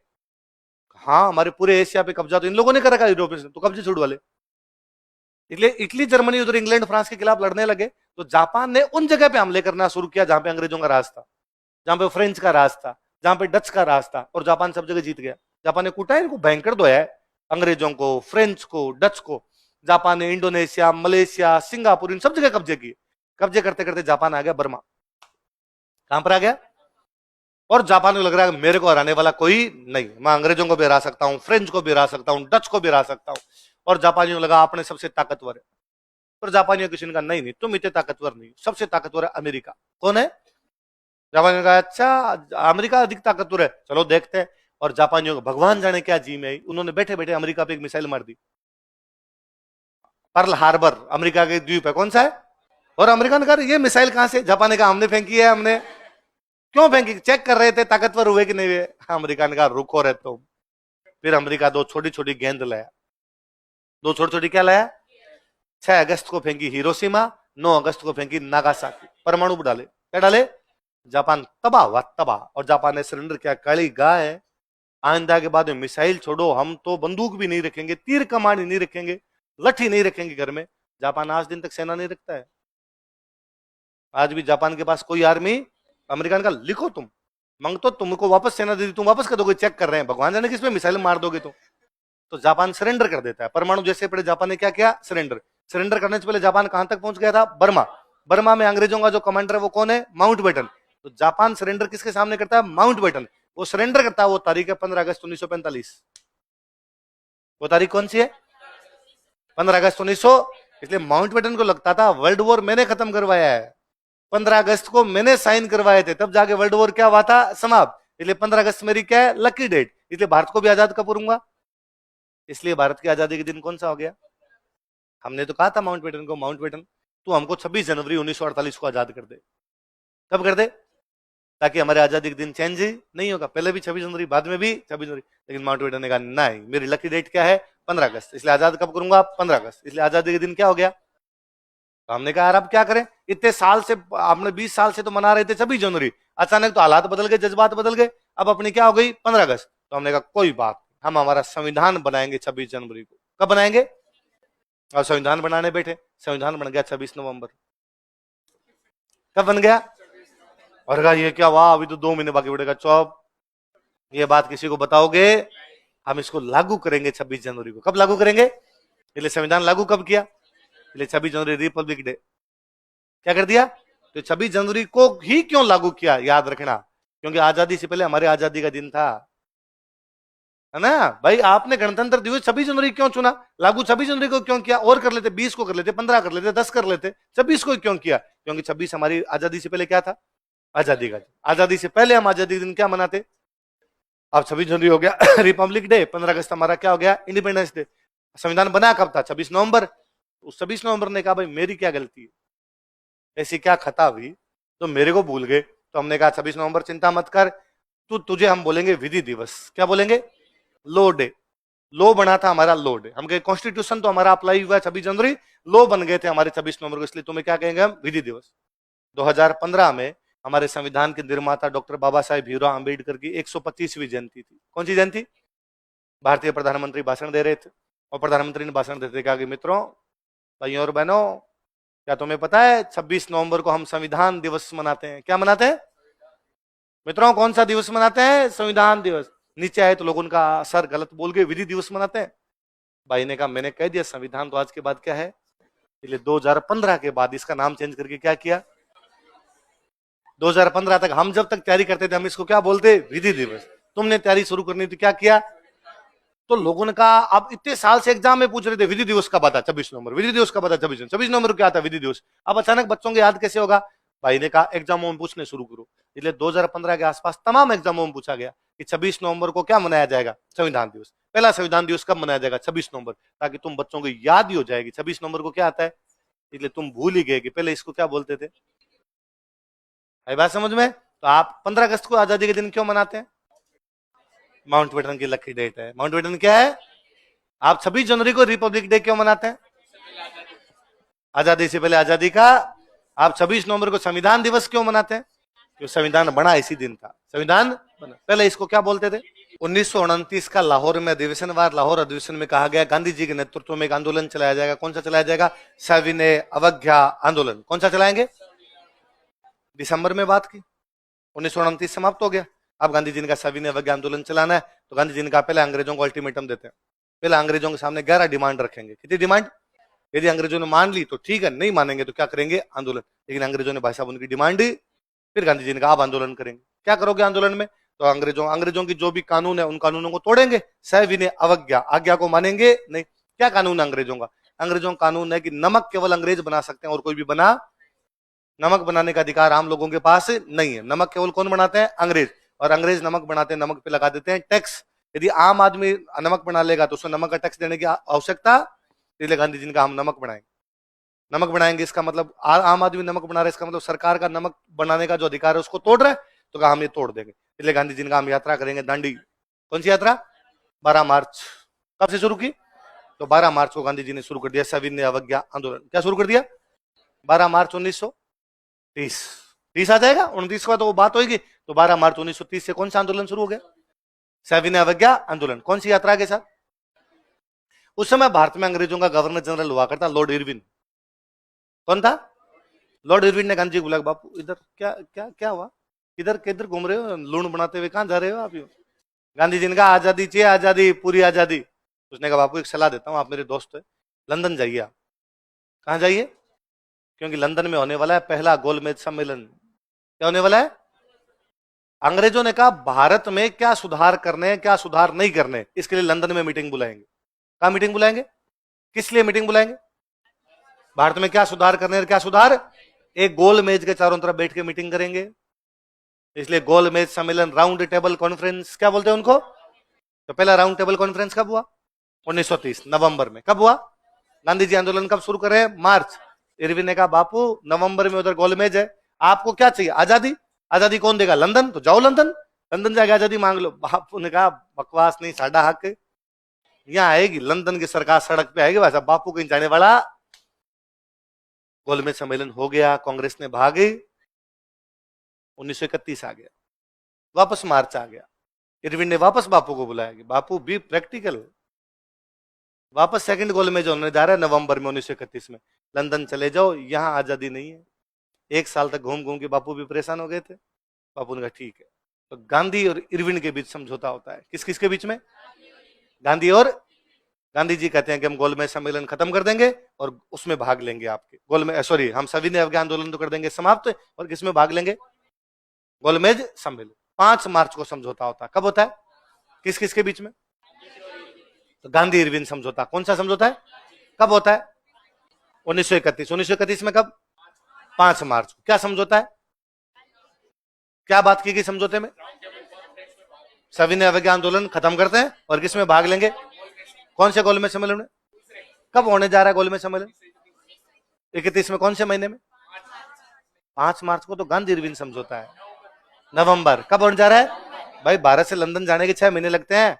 हाँ हमारे पूरे एशिया पे कब्जा तो इन लोगों ने कर रखा है, यूरोपियंस ने तो कब्जे छोड़ वाले। इसलिए इटली जर्मनी उधर इंग्लैंड फ्रांस के खिलाफ लड़ने लगे, तो जापान ने उन जगह पे हमले करना शुरू किया जहां पे अंग्रेजों का राज था, जहां पे फ्रेंच का राज था, जहां पे डच का राज था, और जापान सब जगह जीत गया। जापान ने कूटा इनको, भयंकर धोया है, अंग्रेजों को, फ्रेंच को, डच को। जापान ने इंडोनेशिया, मलेशिया, सिंगापुर, इन सब जगह कब्जे किए। कब्जे करते करते जापान आ गया बर्मा। कहां पर आ गया? और जापान को लग रहा है मेरे को हराने वाला कोई नहीं, मैं अंग्रेजों को भी हरा सकता हूं, फ्रेंच को भी हरा सकता हूं, डच को भी हरा सकता हूं। और जापानियों को लगा अपने सबसे ताकतवर है। पर जापानियों किसी ने कहा नहीं नहीं तुम इतने ताकतवर नहीं, सबसे ताकतवर है अमेरिका। कौन है? जापानियों ने कहा अच्छा अमेरिका अधिक ताकतवर है, चलो देखते हैं। और जापानियों को भगवान जाने क्या जी में, उन्होंने बैठे बैठे अमेरिका पे एक मिसाइल मार दी। पर्ल हार्बर अमेरिका के द्वीप है, कौन सा है? और अमेरिका ने कहा ये मिसाइल कहां से? जापान ने कहा हमने फेंकी है। हमने क्यों फेंकी? चेक कर रहे थे ताकतवर हुए कि नहीं हुए। अमेरिका ने कहा रुको रहे तुम। फिर अमेरिका दो छोटी छोटी गेंद लाया। दो छोटी छोटी क्या लाया? 6 अगस्त को फेंकी हिरोशिमा, 9 अगस्त को फेंकी नागासाकी, परमाणु डाले। क्या डाले? जापान तबाह हुआ, तबाह। और जापान ने सरेंडर किया। काली गाय, आइंदा के बाद में मिसाइल छोड़ो, हम तो बंदूक भी नहीं रखेंगे, तीर कमान नहीं रखेंगे, लठी नहीं रखेंगे घर में। जापान आज दिन तक सेना नहीं रखता है। आज भी जापान के पास कोई आर्मी, अमेरिका ने कहा लिखो तुम, मांग तो तुमको वापस सेना दे दी, तुम वापस कर दोगे? चेक कर रहे हैं, भगवान जाने किस पे मिसाइल मार दोगे तो जापान सरेंडर कर देता है। परमाणु जैसे पड़े जापान ने क्या किया? सरेंडर। सरेंडर करने से पहले जापान कहां तक पहुंच गया था? बर्मा। बर्मा में अंग्रेजों का जो कमांडर है वो कौन है? माउंटबेटन। तो जापान सरेंडर किसके सामने करता है? माउंटबेटन। वो सरेंडर करता है, वो तारीख है 15 अगस्त 1945। वो तारीख कौन सी है? 15 अगस्त 1900। इसलिए माउंटबेटन को लगता था वर्ल्ड वॉर मैंने खत्म करवाया है, 15 अगस्त को मैंने साइन करवाए थे, तब जाके वर्ल्ड वॉर क्या हुआ था? समाप्त। इसलिए 15 अगस्त मेरी क्या है? Lucky date. इसलिए भारत को भी आजाद कब करूंगा? इसलिए भारत की आजादी के दिन कौन सा हो गया? हमने तो कहा था माउंटबेटन को, माउंटबेटन तू हमको 26 जनवरी 1948 को आजाद कर दे। कब कर दे? ताकि हमारे आजादी के दिन चेंज ही नहीं होगा। पहले भी 26 जनवरी, बाद में भी 26 जनवरी। लेकिन माउंटबेटन ने कहा नहीं, मेरी लकी डेट क्या है? 15 अगस्त। इसलिए आजाद कब करूंगा? 15 अगस्त। इसलिए आजादी के दिन क्या हो गया? तो हमने कहा यार अब क्या करें, इतने साल से आपने 20 साल से तो मना रहे थे 26 जनवरी, अचानक तो हालात बदल गए, जज्बात बदल गए, अब अपनी क्या हो गई? 15 अगस्त। तो हमने कहा कोई बात, हम हमारा संविधान बनाएंगे 26 जनवरी को। कब बनाएंगे? और संविधान बनाने बैठे, संविधान बन गया 26 नवंबर। कब बन गया? और कहा ये क्या, वाह अभी तो 2 महीने बाकी पड़ेगा। चौप, ये बात किसी को बताओगे? हम इसको लागू करेंगे 26 जनवरी को। कब लागू करेंगे? इसलिए संविधान लागू कब किया? इसलिए 26 जनवरी रिपब्लिक डे। क्या कर दिया? तो 26 जनवरी को ही क्यों लागू किया? याद रखना, क्योंकि आजादी से पहले हमारे आजादी का दिन था, है ना भाई। आपने गणतंत्र दिवस 26 जनवरी क्यों चुना? लागू 26 जनवरी को क्यों किया? और कर लेते, 20 को कर लेते, 15 कर लेते, 10 कर लेते, 26 को क्यों किया? क्योंकि 26 हमारी आजादी से पहले क्या था? आजादी का दिन। आजादी से पहले हम आजादी दिन क्या मनाते? अब 26 जनवरी हो गया रिपब्लिक डे, 15 अगस्त हमारा क्या हो गया? Independence day. संविधान बना कब था? 26 नवंबर। उस 26 नवंबर ने कहा भाई मेरी क्या गलती है, ऐसी क्या खता हुई तो मेरे को भूल गए। तो हमने कहा 26 नवंबर चिंता मत कर, तुझे हम बोलेंगे विधि दिवस। क्या बोलेंगे? लो डे। लो बना था हमारा, लो डे। हम कहे कॉन्स्टिट्यूशन तो हमारा अप्लाई हुआ 26 जनवरी, लो बन गए थे हमारे 26 नवंबर को, इसलिए तुम्हें क्या कहेंगे हम? विधि दिवस। 2015 में हमारे संविधान के निर्माता डॉक्टर बाबा साहेब भीमराव अंबेडकर की 125वीं जयंती थी। कौन सी जयंती? भारतीय प्रधानमंत्री भाषण दे रहे थे और प्रधानमंत्री ने भाषण देते कहा कि मित्रों, भाइयों और बहनों, क्या तुम्हें पता है 26 नवंबर को हम संविधान दिवस मनाते हैं? क्या मनाते हैं मित्रों? कौन सा दिवस मनाते हैं? संविधान दिवस। नीचे आए तो लोग उनका असर गलत बोल गए, विधि दिवस मनाते हैं। भाई ने कहा मैंने कह दिया संविधान तो आज के बाद क्या है? इसलिए 2015 के बाद इसका नाम चेंज करके क्या किया? 2015 तक हम जब तक तैयारी करते थे हम इसको क्या बोलते? विधि दिवस। तुमने तैयारी शुरू करनी थी, क्या किया? तो लोगों ने कहा अब इतने साल से एग्जाम में पूछ रहे थे विधि दिवस कब आता? 26 नवंबर। विधि दिवस कब आता? 26 नवंबर क्या आता? विधि दिवस। अब अचानक बच्चों को याद कैसे होगा? भाई ने कहा एग्जामों में पूछने शुरू करो। इसलिए 2015 के आसपास तमाम एग्जामों में पूछा गया कि 26 नवंबर को क्या मनाया जाएगा? संविधान दिवस। पहला संविधान दिवस कब मनाया जाएगा? 26 नवंबर, ताकि तुम बच्चों को याद ही हो जाएगी 26 नवंबर को क्या आता है। इसलिए तुम भूल ही गए कि पहले इसको क्या बोलते थे। है बात समझ में? तो आप 15 अगस्त को आजादी के दिन क्यों मनाते हैं? माउंटबेटन की लकी डेट है। माउंटबेटन क्या है? आप 26 जनवरी को रिपब्लिक डे क्यों मनाते हैं? आजादी से पहले आजादी का। आप 26 नवंबर को संविधान दिवस क्यों मनाते हैं? क्योंकि संविधान बना इसी दिन था। संविधान बना, पहले इसको क्या बोलते थे? 1929 का लाहौर में अधिवेशनवार लाहौर अधिवेशन में कहा गया गांधी जी के नेतृत्व में एक आंदोलन चलाया जाएगा। कौन सा चलाया जाएगा? सविनय अवज्ञा आंदोलन। कौन सा चलाएंगे? दिसंबर में बात की, 1929 समाप्त हो गया। अब गांधी जी ने कहा सविनय अवज्ञा आंदोलन चलाना है। तो गांधी जी ने कहा पहले अंग्रेजों को अल्टीमेटम देते हैं, पहले अंग्रेजों के सामने 11 डिमांड रखेंगे। कितनी डिमांड? यदि अंग्रेजों ने मान ली तो ठीक है, नहीं मानेंगे तो क्या करेंगे? आंदोलन। लेकिन अंग्रेजों ने भाई साहब उनकी डिमांड दी। फिर गांधी जी ने कहा आप आंदोलन करेंगे। क्या करोगे आंदोलन में? तो अंग्रेजों की जो भी कानून है उन कानूनों को तोड़ेंगे। सविनय अवज्ञा, आज्ञा को मानेंगे नहीं। क्या कानून है अंग्रेजों का? अंग्रेजों का कानून है कि नमक केवल अंग्रेज बना सकते हैं और कोई भी बना, नमक बनाने का अधिकार आम लोगों के पास नहीं है। नमक केवल कौन बनाते हैं? अंग्रेज। और अंग्रेज नमक बनाते हैं, नमक पे लगा देते हैं टैक्स। यदि आम आदमी नमक बना लेगा तो उसको नमक का टैक्स देने की आवश्यकता, इसलिए गांधी जी ने कहा हम नमक बनाएंगे। नमक बनाएंगे इसका मतलब आम आदमी नमक बना रहा है, इसका मतलब सरकार का नमक बनाने का जो अधिकार है उसको तोड़ रहा है, तो कहा हम ये तोड़ देंगे। इसलिए गांधी जी ने कहा हम यात्रा करेंगे दांडी। कौन सी यात्रा? 12 मार्च। कब से शुरू की? तो 12 मार्च को गांधी जी ने शुरू कर दिया सविनय अवज्ञा आंदोलन। क्या शुरू कर दिया? 12 मार्च 1930। 30 आ जाएगा, 29 का तो वो बात होगी। तो 12 मार्च 1930 से कौन सा आंदोलन शुरू हो गया? सविनय अवज्ञा आंदोलन। कौन सी यात्रा के साथ? उस समय भारत में अंग्रेजों का गवर्नर जनरल हुआ करता लॉर्ड इरविन। कौन था? लॉर्ड इरविन ने गांधी जी को बोला बापू इधर क्या क्या क्या हुआ, किधर किधर घूम रहे हो, लूण बनाते हुए कहां जा रहे हो आप? गांधी जी ने कहा आजादी चाहिए, आजादी, पूरी आजादी। उसने कहा बापू एक सलाह देता हूं, आप मेरे दोस्त है, लंदन जाइए आप। कहां जाइए? क्योंकि लंदन में होने वाला है पहला गोलमेज सम्मेलन। क्या होने वाला है? अंग्रेजों ने कहा भारत में क्या सुधार करने हैं, क्या सुधार नहीं करने, इसके लिए लंदन में मीटिंग बुलाएंगे। कहां मीटिंग बुलाएंगे? किस लिए मीटिंग बुलाएंगे? भारत में क्या सुधार करने हैं, क्या सुधार, एक गोल मेज के चारों तरफ बैठ के मीटिंग करेंगे। इसलिए गोल मेज सम्मेलन, राउंड टेबल कॉन्फ्रेंस क्या बोलते हैं उनको। तो पहला राउंड टेबल कॉन्फ्रेंस कब हुआ? 1930 नवंबर में। कब हुआ? गांधी जी आंदोलन कब शुरू कर रहे हैं? मार्च। इरविन ने कहा बापू नवंबर में उधर गोलमेज है, आपको क्या चाहिए? आजादी। आजादी कौन देगा? लंदन। तो जाओ लंदन, लंदन जाके आजादी मांग लो। बापू ने कहा बकवास नहीं, साडा हक यहां आएगी, लंदन की सरकार सड़क पे आएगी, वैसा बापू कहीं जाने वाला। गोलमेज सम्मेलन हो गया, कांग्रेस ने भागी, 1931 आ गया, वापस मार्च आ गया। इरविन ने वापस बापू को बुलाया कि बापू बी प्रैक्टिकल, वापस सेकंड गोलमेज होने जा रहा है नवंबर में 1931 में, लंदन चले जाओ, यहां आजादी नहीं है। एक साल तक घूम घूम के बापू भी परेशान हो गए थे। बापू ने कहा ठीक है। तो गांधी और इरविन के बीच समझौता होता है। किस किस के बीच में? गांधी और, गांधी जी कहते हैं कि हम गोलमेज सम्मेलन खत्म कर देंगे और उसमें भाग लेंगे आपके गोलमेज, सॉरी हम सविनय अवज्ञा आंदोलन तो कर देंगे समाप्त, और किसमें भाग लेंगे? गोलमेज सम्मेलन। 5 मार्च को समझौता होता है। कब होता है? किस किस के बीच में? तो गांधी इरविन समझौता। कौन सा समझौता है? कब होता है? 1931। 1931 में कब? 5 मार्च को। क्या समझौता है? क्या बात की गई समझौते में? सविनय अवज्ञा आंदोलन खत्म करते हैं और किसमें भाग लेंगे? कौन से गोलमेज सम्मेलन में? कब होने जा रहा है गोलमेज सम्मेलन? 31 में। कौन से महीने में? 5 मार्च को। तो गांधी इरविन समझौता है। नवंबर। कब होने जा रहा है? भाई भारत से लंदन जाने के 6 महीने लगते हैं,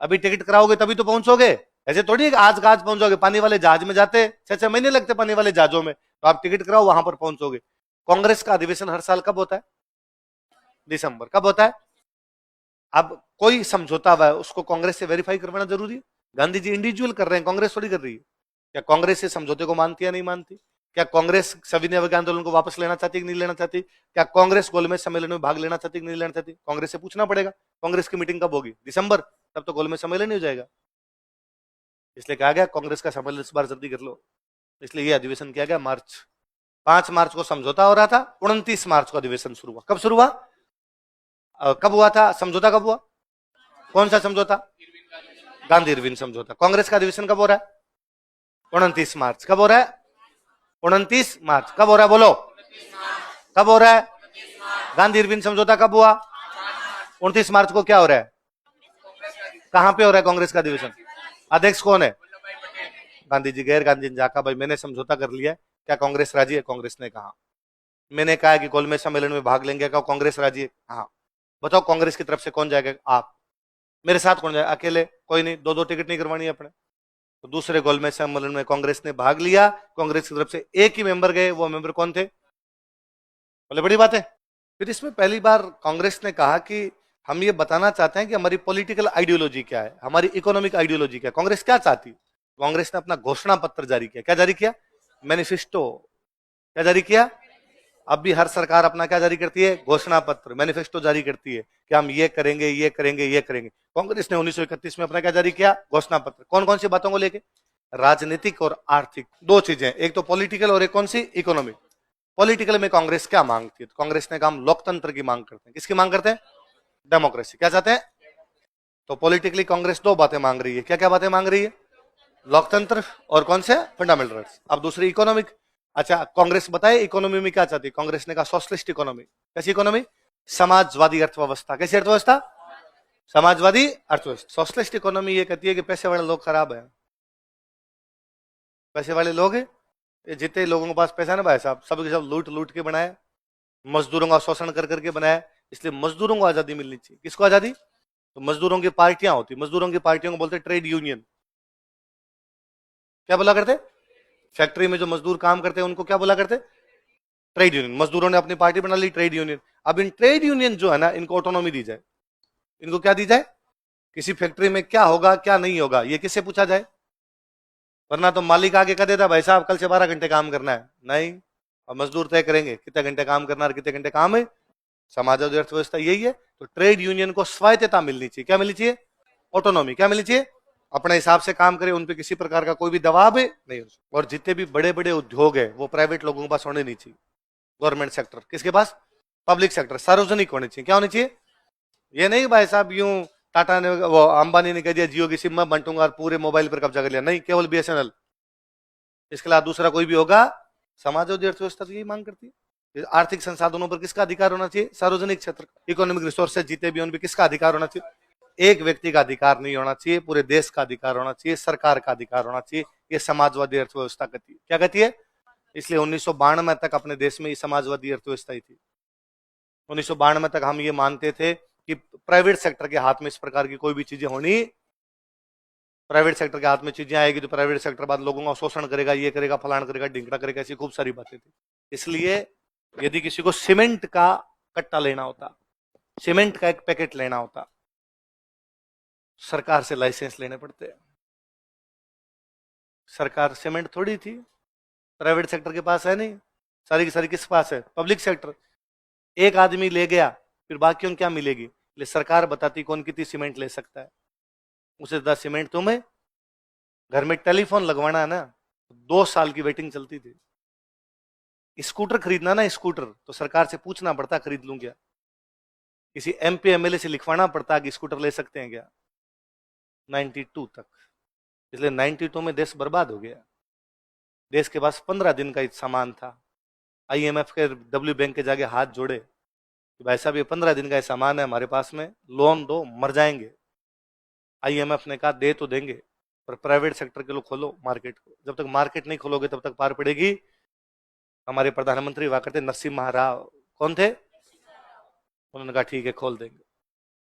अभी टिकट कराओगे तभी तो पहुंचोगे, ऐसे थोड़ी आज का आज पहुंचोगे। पानी वाले जहाज में जाते 6-6 महीने लगते पानी वाले जहाजों में, तो आप टिकट कराओ वहां पर पहुंचोगे। कांग्रेस का अधिवेशन हर साल कब होता है? दिसंबर। कब होता है? अब कोई समझौता हुआ है उसको कांग्रेस से वेरीफाई करवाना जरूरी है। गांधी जी इंडिविजुअल कर रहे हैं, कांग्रेस थोड़ी कर रही है। क्या कांग्रेस से समझौते को मानती है नहीं मानती? क्या कांग्रेस सविनय अवज्ञा आंदोलन को वापस लेना चाहती है कि नहीं लेना चाहती? क्या कांग्रेस गोलमेज सम्मेलन में भाग लेना चाहती है कि नहीं लेना चाहती? कांग्रेस से पूछना पड़ेगा। कांग्रेस की मीटिंग कब होगी? दिसंबर। तब तो गोलमेज सम्मेलन ही हो जाएगा। इसलिए कहा गया कांग्रेस का सम्मेलन इस बार जल्दी कर लो, इसलिए ये अधिवेशन किया गया मार्च। 5 मार्च को समझौता हो रहा था, 29 मार्च को अधिवेशन शुरू हुआ। कब शुरू हुआ? कब हुआ था समझौता? कब हुआ? कौन सा समझौता? गांधी इरविन समझौता। कांग्रेस का अधिवेशन कब हो रहा है? 29 मार्च। कब हो रहा है? 29 मार्च। कब हो रहा है बोलो? कब हो रहा है? गांधी इरविन समझौता कब हुआ? 29 मार्च को। क्या हो रहा है? कहां पे हो रहा है कांग्रेस का अधिवेशन? अध्यक्ष कौन है? गांधी जी गैर। गांधी जी जाका भाई मैंने समझौता कर लिया है, क्या कांग्रेस राजी है? कांग्रेस ने कहा। मैंने कहा कि गोलमेज सम्मेलन में भाग लेंगे, क्या कांग्रेस राजी है? हाँ। बताओ कांग्रेस की तरफ से कौन जाएगा? आप। मेरे साथ कौन जाएगा? अकेले कोई नहीं, 2-2 टिकट नहीं करवानी है अपने। तो दूसरे गोलमेज सम्मेलन में कांग्रेस ने भाग लिया, कांग्रेस की तरफ से एक ही मेंबर गए। वो मेंबर कौन थे? बोले बड़ी बात है। फिर इसमें पहली बार कांग्रेस ने कहा कि हम ये बताना चाहते हैं कि हमारी पॉलिटिकल आइडियोलॉजी क्या है, हमारी इकोनॉमिक आइडियोलॉजी क्या है, कांग्रेस क्या चाहती। कांग्रेस ने अपना घोषणा पत्र जारी किया। क्या जारी किया? मैनिफेस्टो। क्या जारी किया? अब भी हर सरकार अपना क्या जारी करती है? घोषणा पत्र, मैनिफेस्टो जारी करती है कि हम ये करेंगे, ये करेंगे, ये करेंगे। कांग्रेस ने 1931 में अपना क्या जारी किया? घोषणा पत्र। कौन कौन सी बातों को लेके? राजनीतिक और आर्थिक, 2 चीजें, एक तो पॉलिटिकल और एक कौन सी? इकोनॉमिक। पॉलिटिकल में कांग्रेस क्या मांगती है? तो कांग्रेस ने कहा हम लोकतंत्र की मांग करते हैं। किसकी मांग करते हैं? डेमोक्रेसी। क्या चाहते हैं? तो पॉलिटिकली कांग्रेस 2 बातें मांग रही है। क्या क्या बातें मांग रही है? लोकतंत्र और कौन से? Fundamental rights. अब दूसरी इकोनॉमिक। अच्छा कांग्रेस बताए इकोनॉमी में क्या चाहती है? कांग्रेस ने कहा सोशलिस्ट इकोनॉमी। कैसी इकोनॉमी? समाजवादी अर्थव्यवस्था। कैसी अर्थव्यवस्था? समाजवादी अर्थव्यवस्था। सोशलिस्ट इकोनॉमी ये कहती है कि पैसे वाले लोग खराब है, पैसे वाले लोग हैं, ये जितने लोगों के पास पैसा है ना भाई साहब, सब के सब लूट लूट के बनाए, मजदूरों का शोषण कर करके बनाया। इसलिए मजदूरों को आजादी मिलनी चाहिए। किसको आजादी? तो मजदूरों की पार्टियां होती, मजदूरों की पार्टियों को बोलते ट्रेड यूनियन। क्या बोला करते? फैक्ट्री में जो मजदूर काम करते हैं उनको क्या बोला करते? Trade union. मजदूरों ने अपनी पार्टी बना ली, ट्रेड यूनियन। अब इन ट्रेड यूनियन जो है ना, इनको ऑटोनॉमी दी जाए। इनको क्या दी जाए? किसी फैक्ट्री में क्या होगा क्या नहीं होगा ये किससे पूछा जाए? वरना तो मालिक आगे कह देता भाई साहब कल से 12 घंटे काम करना है, नहीं, और मजदूर तय करेंगे कितने घंटे काम करना है, कितने घंटे काम है। समाजवादी अर्थव्यवस्था यही है। तो ट्रेड यूनियन को स्वायत्तता मिलनी चाहिए। क्या मिलनी चाहिए? ऑटोनॉमी। क्या मिलनी चाहिए? अपने हिसाब से काम करे, उन पे किसी प्रकार का कोई भी दबाव है नहीं। और जितने भी बड़े बड़े उद्योग है वो प्राइवेट लोगों के पास होने नहीं चाहिए। गवर्नमेंट सेक्टर किसके पास? पब्लिक सेक्टर, सार्वजनिक होने चाहिए। क्या होनी चाहिए? ये नहीं भाई साहब यूं टाटा ने, वो अंबानी ने कह दिया जियो की सिम मैं बांटूंगा और पूरे मोबाइल पर कब्जा कर लिया, नहीं, केवल बीएसएनएल। इसके अलावा दूसरा कोई भी होगा। समाजवादी अर्थव्यवस्था तो यही मांग करती है। आर्थिक संसाधनों पर किसका अधिकार होना चाहिए? सार्वजनिक क्षेत्र। इकोनॉमिक रिसोर्सेज जितने भी उन पर किसका अधिकार होना चाहिए? एक व्यक्ति का अधिकार नहीं होना चाहिए, पूरे देश का अधिकार होना चाहिए, सरकार का अधिकार होना चाहिए। ये समाजवादी अर्थव्यवस्था कहती है। क्या कहती है? इसलिए 1992 तक अपने देश में ये समाजवादी अर्थव्यवस्था ही थी। 1992 तक हम ये मानते थे कि प्राइवेट सेक्टर के हाथ में इस प्रकार की कोई भी चीजें होनी, प्राइवेट सेक्टर के हाथ में चीजें आएगी तो प्राइवेट सेक्टर बाद लोगों का शोषण करेगा, ये करेगा, फलान करेगा, ढिंकड़ा करेगा, ऐसी खूब सारी बातें थी। इसलिए यदि किसी को सीमेंट का कट्टा लेना होता, सीमेंट का एक पैकेट लेना होता, सरकार से लाइसेंस लेने पड़ते। सरकार सीमेंट थोड़ी थी, प्राइवेट सेक्टर के पास है नहीं, सारी की सारी किस पास है? Public sector. एक आदमी ले गया फिर बाकियों को क्या मिलेगी? इसलिए सरकार बताती कौन कितनी सीमेंट ले सकता है। उससे ज्यादा सीमेंट तुम्हें घर में टेलीफोन लगवाना है ना, 2 साल की वेटिंग चलती थी। स्कूटर खरीदना ना, स्कूटर तो सरकार से पूछना पड़ता खरीद लूं क्या, किसी एमपी एमएलए से लिखवाना पड़ता कि स्कूटर ले सकते हैं क्या, 92 तक। इसलिए 92 में देश बर्बाद हो गया। देश के पास 15 दिन का सामान था। आईएमएफ के, डब्ल्यू बैंक के जाके हाथ जोड़े कि भाई साहब ये 15 दिन का सामान है हमारे पास में, लोन दो, मर जाएंगे। आईएमएफ ने कहा दे तो देंगे पर प्राइवेट सेक्टर के लोग खोलो मार्केट को। जब तक मार्केट नहीं खोलोगे तब तक पार पड़ेगी। हमारे प्रधानमंत्री हुआ करते नरसिम्हा राव, कौन थे? उन्होंने कहा ठीक है खोल देंगे।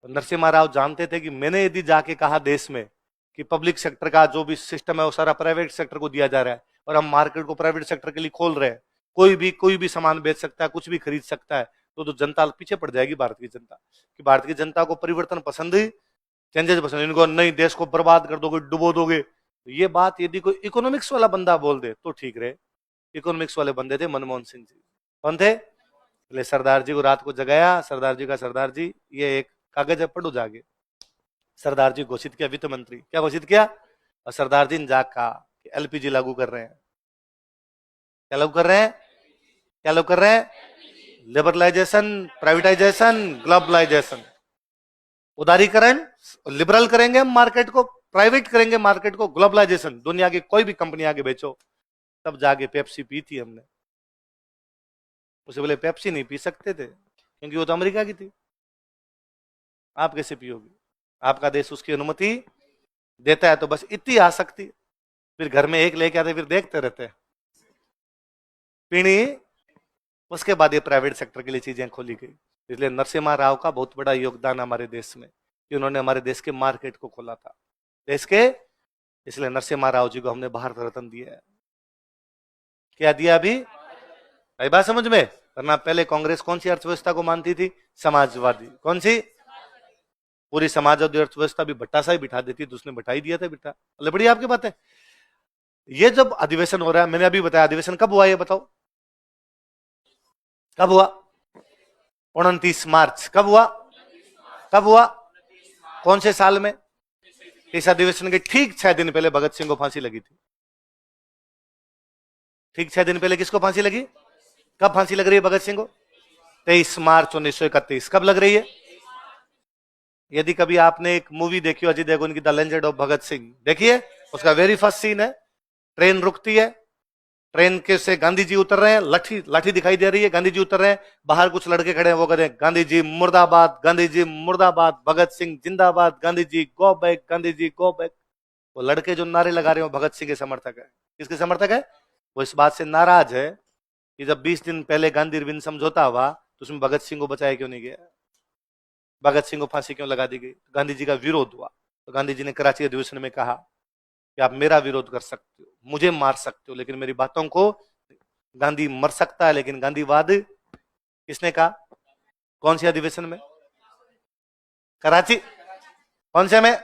तो नरसिम्हा राव जानते थे कि मैंने यदि जाके कहा देश में कि पब्लिक सेक्टर का जो भी सिस्टम है वो सारा प्राइवेट सेक्टर को दिया जा रहा है और हम मार्केट को प्राइवेट सेक्टर के लिए खोल रहे हैं, कोई भी सामान बेच सकता है, कुछ भी खरीद सकता है, तो जनता पीछे पड़ जाएगी। भारत की जनता कि भारत की जनता को परिवर्तन पसंद ही, चेंजेस पसंद, इनको नहीं देश को बर्बाद कर दोगे, डुबो दोगे। तो ये बात यदि कोई इकोनॉमिक्स वाला बंदा बोल दे तो ठीक रहे। इकोनॉमिक्स वाले बंदे थे मनमोहन सिंह जी। कौन थे? इसलिए सरदार जी को रात को जगाया, सरदार जी का, सरदार जी ये एक कागज है पढ़ो जाके। सरदार जी घोषित किया वित्त मंत्री, क्या घोषित किया? और सरदार जी ने जाग कहा कि एलपीजी लागू कर रहे हैं। क्या लागू कर रहे हैं? क्या लागू कर रहे हैं? Liberalisation, privatisation, globalisation. उदारीकरण, लिबरल करेंगे हम मार्केट को, प्राइवेट करेंगे मार्केट को, ग्लोबलाइजेशन, दुनिया की कोई भी कंपनी आगे बेचो। तब जाके पेप्सी पी थी हमने। उसे बोले पेप्सी नहीं पी सकते थे क्योंकि वो तो अमेरिका की थी। आप कैसे पियोगे? आपका देश उसकी अनुमति देता है तो बस इतनी आ सकती है। फिर घर में एक लेके आते, फिर देखते रहते पीणी। उसके बाद ये प्राइवेट सेक्टर के लिए चीजें खोली गई। इसलिए नरसिम्हा राव का बहुत बड़ा योगदान हमारे देश में कि उन्होंने हमारे देश के मार्केट को खोला था, देश के। इसलिए नरसिम्हा राव जी को हमने भारत रत्न दिया है। क्या दिया? अभी आई बात समझ में? वरना पहले कांग्रेस कौन सी अर्थव्यवस्था को मानती थी? समाजवादी। कौन सी? पूरी समाजवादी अर्थव्यवस्था भी भट्टा सा ही बिठा देती तो उसने बिठा ही दिया था बिठा। अरे बढ़िया आपकी बात है। ये जब अधिवेशन हो रहा है, मैंने अभी बताया अधिवेशन कब हुआ ये बताओ, कब हुआ? 29 मार्च। कब हुआ? कब हुआ? कौन से साल में? इस अधिवेशन के ठीक 6 दिन पहले भगत सिंह को फांसी लगी थी। ठीक 6 दिन पहले किसको फांसी लगी? कब फांसी लग रही है भगत सिंह को? 23 मार्च 1931। कब लग रही है? यदि कभी आपने एक मूवी देखी हो अजय देवगन की, the legend of Bhagat Singh, देखिए उसका वेरी फर्स्ट सीन है, ट्रेन रुकती है, ट्रेन के से गांधी जी उतर रहे हैं, लाठी लाठी दिखाई दे रही है, गांधी जी उतर रहे हैं, बाहर कुछ लड़के खड़े हैं, वो कहते हैं गांधी जी मुर्दाबाद, गांधी जी मुर्दाबाद, भगत सिंह जिंदाबाद, Gandhi ji go back, Gandhi ji go back. वो लड़के जो नारे लगा रहे हो भगत सिंह के समर्थक है। किसके समर्थक है? वो इस बात से नाराज है कि जब 20 दिन पहले गांधी अरविंद समझौता हुआ तो उसमें भगत सिंह को बचाया क्यों नहीं गया, भगत सिंह को फांसी क्यों लगा दी गई। गांधी जी का विरोध हुआ तो गांधी जी ने कराची अधिवेशन में कहा कि आप मेरा विरोध कर सकते हो, मुझे मार सकते हो, लेकिन मेरी बातों को, गांधी मर सकता है लेकिन गांधीवाद किसने कहा? कौन सी अधिवेशन में? कराची। कौन से में?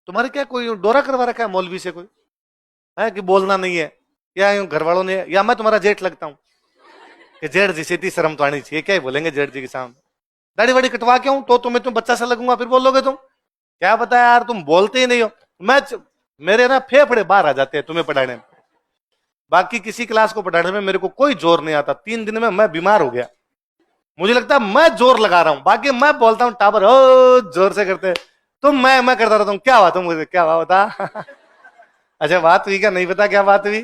तुम्हारे क्या कोई डोरा करवा रखा है मौलवी से कोई है कि बोलना नहीं है, या घर वालों ने, या मैं तुम्हारा जेठ लगता हूं कि जेठ जी से इतनी शर्म तो आनी चाहिए, क्या ही बोलेंगे जेठ जी के सामने, दाढ़ी वाड़ी कटवा के हूं तो तुम्हें तुम बच्चा सा लगूंगा फिर बोलोगे तुम, क्या पता यार तुम बोलते ही नहीं हो। मेरे ना फेफड़े बाहर आ जाते हैं तुम्हें पढ़ाने में, बाकी किसी क्लास को पढ़ाने में मेरे को कोई जोर नहीं आता। 3 दिन में मैं बीमार हो गया, मुझे लगता है मैं जोर लगा रहा हूं, बाकी मैं बोलता हूं टाबर हो जोर से करते, तुम मैं करता रहता हूं। क्या हुआ तुम मुझे, क्या हुआ बता? अच्छा बात हुई क्या? नहीं पता क्या बात हुई?